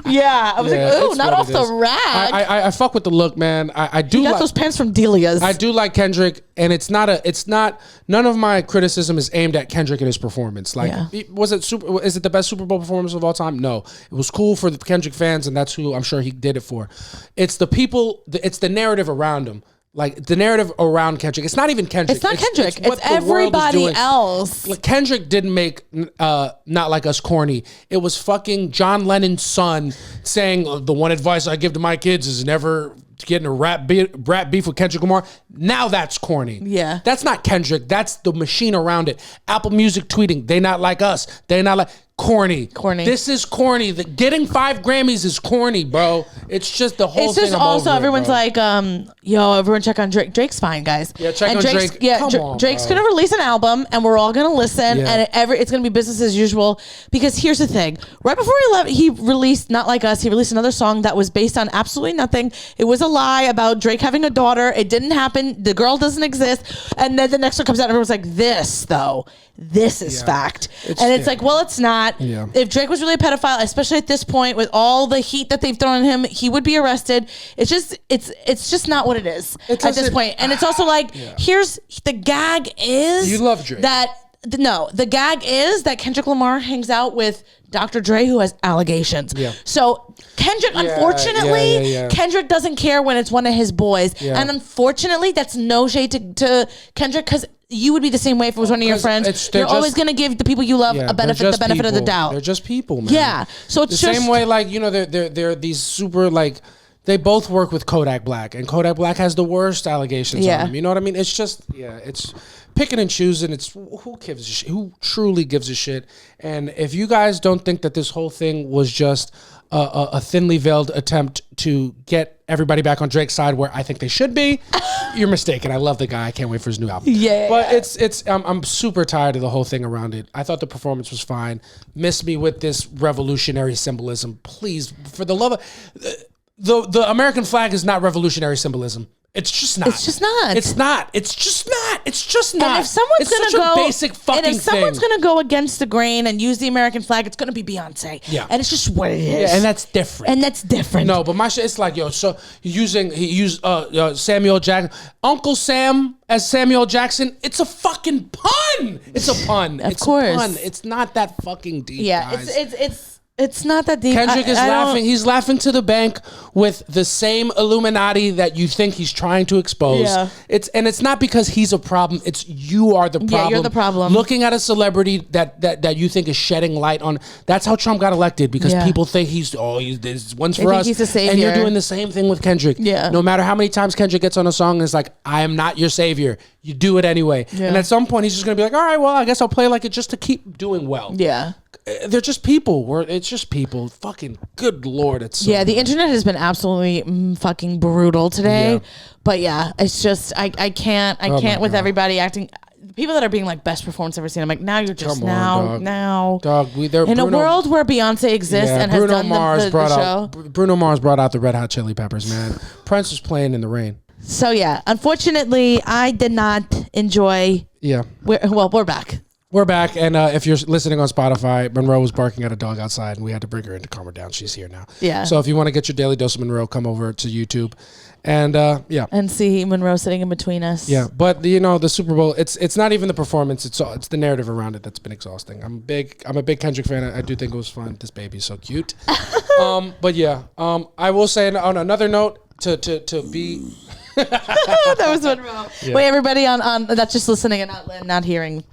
Yeah, I was like, ooh, not off the rack. I fuck with the look, man. I do. He got those pants from Delia's. I do like Kendrick, and it's not. None of my criticism is aimed at Kendrick and his performance. Is it the best Super Bowl performance of all time? No, it was cool for the Kendrick fans, and that's who I'm sure he did it for. It's the people. It's the narrative around him. The narrative around Kendrick. It's not even Kendrick. It's not Kendrick. It's everybody else. Kendrick didn't make Not Like Us corny. It was fucking John Lennon's son saying, the one advice I give to my kids is never getting a rap beef with Kendrick Lamar. Now that's corny. Yeah. That's not Kendrick. That's the machine around it. Apple Music tweeting, they not like us. They not like... Corny. This is corny. Getting 5 Grammys is corny, bro. It's just the whole thing. It's just also everyone's like, yo, everyone check on Drake. Drake's fine, guys. Yeah, check on Drake. Yeah, Come on, Drake's bro. gonna release an album, and we're all gonna listen, and it's gonna be business as usual. Because here's the thing: right before he left, he released "Not Like Us." He released another song that was based on absolutely nothing. It was a lie about Drake having a daughter. It didn't happen. The girl doesn't exist. And then the next one comes out, and everyone's like, "This though, this is fact." It's like, well, it's not. Yeah. If Drake was really a pedophile, especially at this point with all the heat that they've thrown at him, he would be arrested. It's just not what it is at this point. And it's also like, here's the gag is you love Drake. The gag is that Kendrick Lamar hangs out with Dr. Dre, who has allegations. Yeah. So Kendrick, unfortunately, Kendrick doesn't care when it's one of his boys. Yeah. And unfortunately, that's no shade to Kendrick, because you would be the same way if it was one of your friends. You're always going to give the people you love the benefit of the doubt. They're just people, man. Yeah. So it's the same way, like, you know, they're these super, like, they both work with Kodak Black, and Kodak Black has the worst allegations on him. You know what I mean? It's just, it's picking and choosing. It's who gives a shit? Who truly gives a shit? And if you guys don't think that this whole thing was just a thinly veiled attempt to get everybody back on Drake's side, where I think they should be, you're mistaken. I love the guy. I can't wait for his new album. Yeah, but I'm super tired of the whole thing around it. I thought the performance was fine. Miss me with this revolutionary symbolism, please. For the love of the American flag is not revolutionary symbolism. It's just not. It's just not. It's not. It's just not. It's just not. And if someone's going to go, basic fucking and if someone's going to go against the grain and use the American flag, it's going to be Beyonce. Yeah. And it's just what it is. Yeah, and that's different. No, but my shit, it's like, yo, so he used Samuel Jackson, Uncle Sam as Samuel Jackson. It's a fucking pun. It's a pun. Of course. A pun. It's not that fucking deep, guys. It's not that deep. Kendrick is laughing. He's laughing to the bank with the same Illuminati that you think he's trying to expose. Yeah. It's not because he's a problem. It's you are the problem. Yeah, you're the problem. Looking at a celebrity that you think is shedding light on. That's how Trump got elected, because people think he's one's for us. He's a savior. And you're doing the same thing with Kendrick. Yeah. No matter how many times Kendrick gets on a song and it's like, I am not your savior. You do it anyway. Yeah. And at some point he's just gonna be like, all right, well, I guess I'll play like it just to keep doing well. Yeah. They're just people. It's just people. Fucking good Lord. It's so the internet has been absolutely fucking brutal today. Yeah. But yeah, it's just I can't with everybody acting. People that are being like best performance ever seen. I'm like, now you're just dog. In a world where Beyonce exists and has done the show. Bruno Mars brought out the Red Hot Chili Peppers, man. Prince was playing in the rain. So yeah, unfortunately, I did not enjoy. Yeah. We're back. We're back, and if you're listening on Spotify, Monroe was barking at a dog outside, and we had to bring her in to calm her down. She's here now. Yeah. So if you want to get your daily dose of Monroe, come over to YouTube, and and see Monroe sitting in between us. Yeah, but the Super Bowl, it's not even the performance; it's the narrative around it that's been exhausting. I'm a big Kendrick fan. I do think it was fun. This baby's so cute. But yeah, I will say on another note to be. That was Monroe. Yeah. Wait, everybody on that's just listening and not hearing.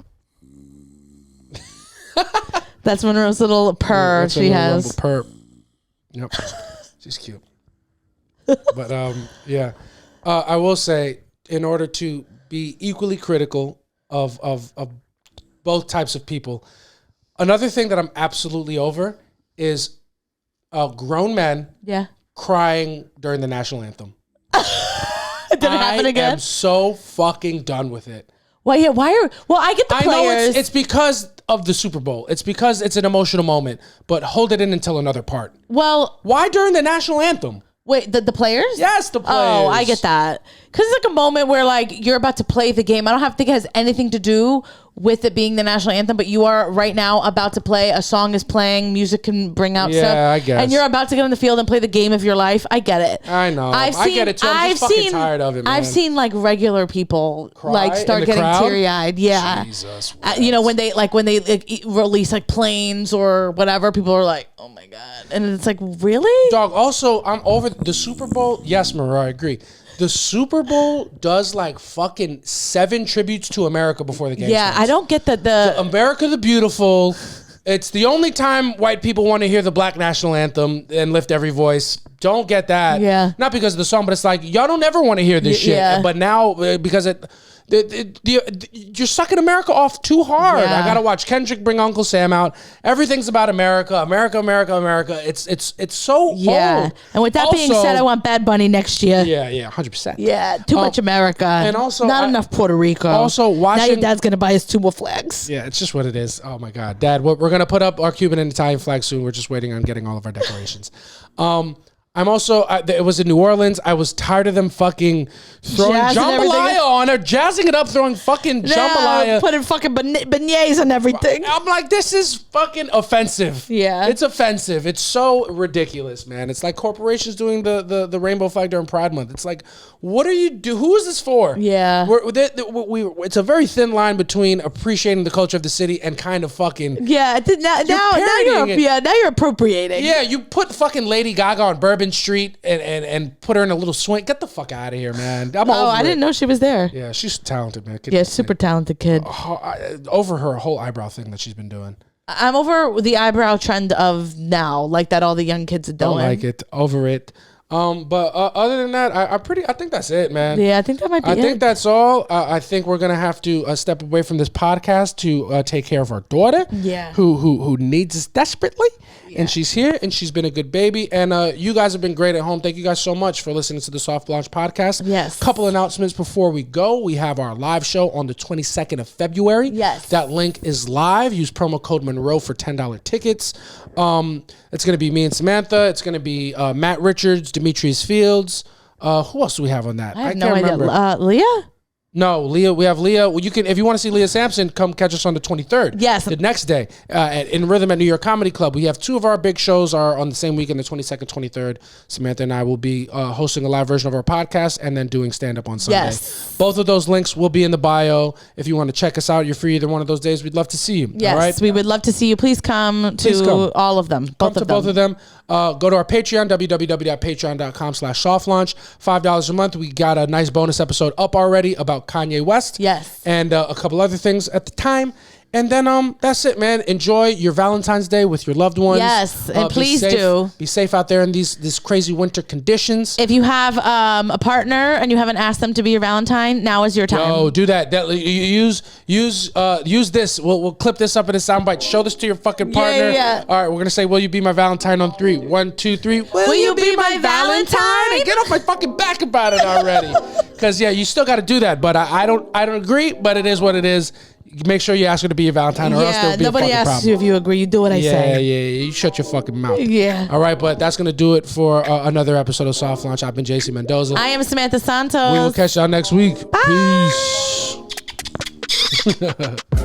That's Monroe's little purr she has. Purr. Yep. She's cute. But I will say, in order to be equally critical of both types of people, another thing that I'm absolutely over is grown men crying during the national anthem. Did it happen again? I am so fucking done with it. Well, yeah. I get the players. I know it's because of the Super Bowl. It's because it's an emotional moment, but hold it in until another part. Well, why during the national anthem? Wait, the players? Yes, the players. Oh, I get that. Because it's like a moment where like you're about to play the game. I don't think it has anything to do with it being the national anthem, but you are right now about to play. A song is playing. Music can bring out stuff. Yeah, I guess. And you're about to get on the field and play the game of your life. I get it. I know. I get it too. I'm just fucking tired of it, man. I've seen like regular people like start getting teary eyed. Yeah. Jesus. When they release like planes or whatever, people are like, oh my God. And it's like, really? Dog, also, I'm over the Super Bowl. Yes, Mariah, I agree. The Super Bowl does like fucking 7 tributes to America before the game starts. I don't get that. The America the Beautiful, It's the only time white people want to hear the black national anthem and lift every voice. Don't get that. Yeah. Not because of the song, but it's like, y'all don't ever want to hear this shit. Yeah. But now, because you're sucking America off too hard. Yeah. I gotta watch Kendrick bring Uncle Sam out. Everything's about America, America, America, America. It's so old. And with that being said, I want Bad Bunny next year. Yeah, 100%. Yeah, too much America, and also not enough Puerto Rico. Also, watching. Now your dad's gonna buy us 2 more flags. Yeah, it's just what it is. Oh my God, Dad, we're gonna put up our Cuban and Italian flag soon. We're just waiting on getting all of our decorations. I'm also, it was in New Orleans. I was tired of them fucking throwing jambalaya on her, jazzing it up, throwing fucking jambalaya. Putting fucking beignets and everything. I'm like, this is fucking offensive. Yeah. It's offensive. It's so ridiculous, man. It's like corporations doing the rainbow flag during Pride Month. It's like, what are you do? Who is this for? Yeah. It's a very thin line between appreciating the culture of the city and kind of fucking. Yeah. Now you're appropriating. Yeah, you put fucking Lady Gaga on Bourbon Street and put her in a little swing. Get the fuck out of here, man. I didn't know she was there. Yeah, she's talented, man. Super talented kid. Over her whole eyebrow thing that she's been doing. I'm over the eyebrow trend of now, like that all the young kids are doing. Don't like it. Over it. But other than that, I think that's it, man. Yeah, I think that might be it. I think that's all. I think we're gonna have to step away from this podcast to take care of our daughter. Yeah. Who needs us desperately. Yeah. And she's here, and she's been a good baby. And you guys have been great at home. Thank you guys so much for listening to the Soft Launch podcast. Yes. Couple announcements before we go. We have our live show on the 22nd of February. Yes. That link is live. Use promo code Monroe for $10 tickets. It's going to be me and Samantha. It's going to be Matt Richards, Demetrius Fields. Who else do we have on that? I have no idea. Leah? No, Leah. We have Leah. Well, you can, if you want to see Leah Sampson, come catch us on the 23rd. Yes. The next day in Rhythm at New York Comedy Club. We have 2 of our big shows are on the same weekend, the 22nd, 23rd. Samantha and I will be hosting a live version of our podcast and then doing stand-up on Sunday. Yes. Both of those links will be in the bio. If you want to check us out, you're free either one of those days. We'd love to see you. Yes, all right? we would love to see you. Please come to all of them. Both of them. Go to our Patreon, www.patreon.com/softlaunch. $5 a month. We got a nice bonus episode up already about Kanye West. Yes. And a couple other things at the time. And then that's it, man. Enjoy your Valentine's Day with your loved ones. Yes, and please do. Be safe out there in these crazy winter conditions. If you have a partner and you haven't asked them to be your Valentine, now is your time. No, do that. Use this. We'll clip this up in a soundbite. Show this to your fucking partner. Yeah. All right, we're gonna say, "Will you be my Valentine?" on 3. 1, 2, 3. Will you be my Valentine? And get off my fucking back about it already. Because you still got to do that. But I don't agree. But it is what it is. Make sure you ask her to be your Valentine, or else there'll be nobody a fucking asks problem. you if you agree. You do what I say. Yeah. You shut your fucking mouth. Yeah. All right, but that's gonna do it for another episode of Soft Launch. I've been JC Mendoza. I am Samantha Santos. We will catch y'all next week. Bye. Peace.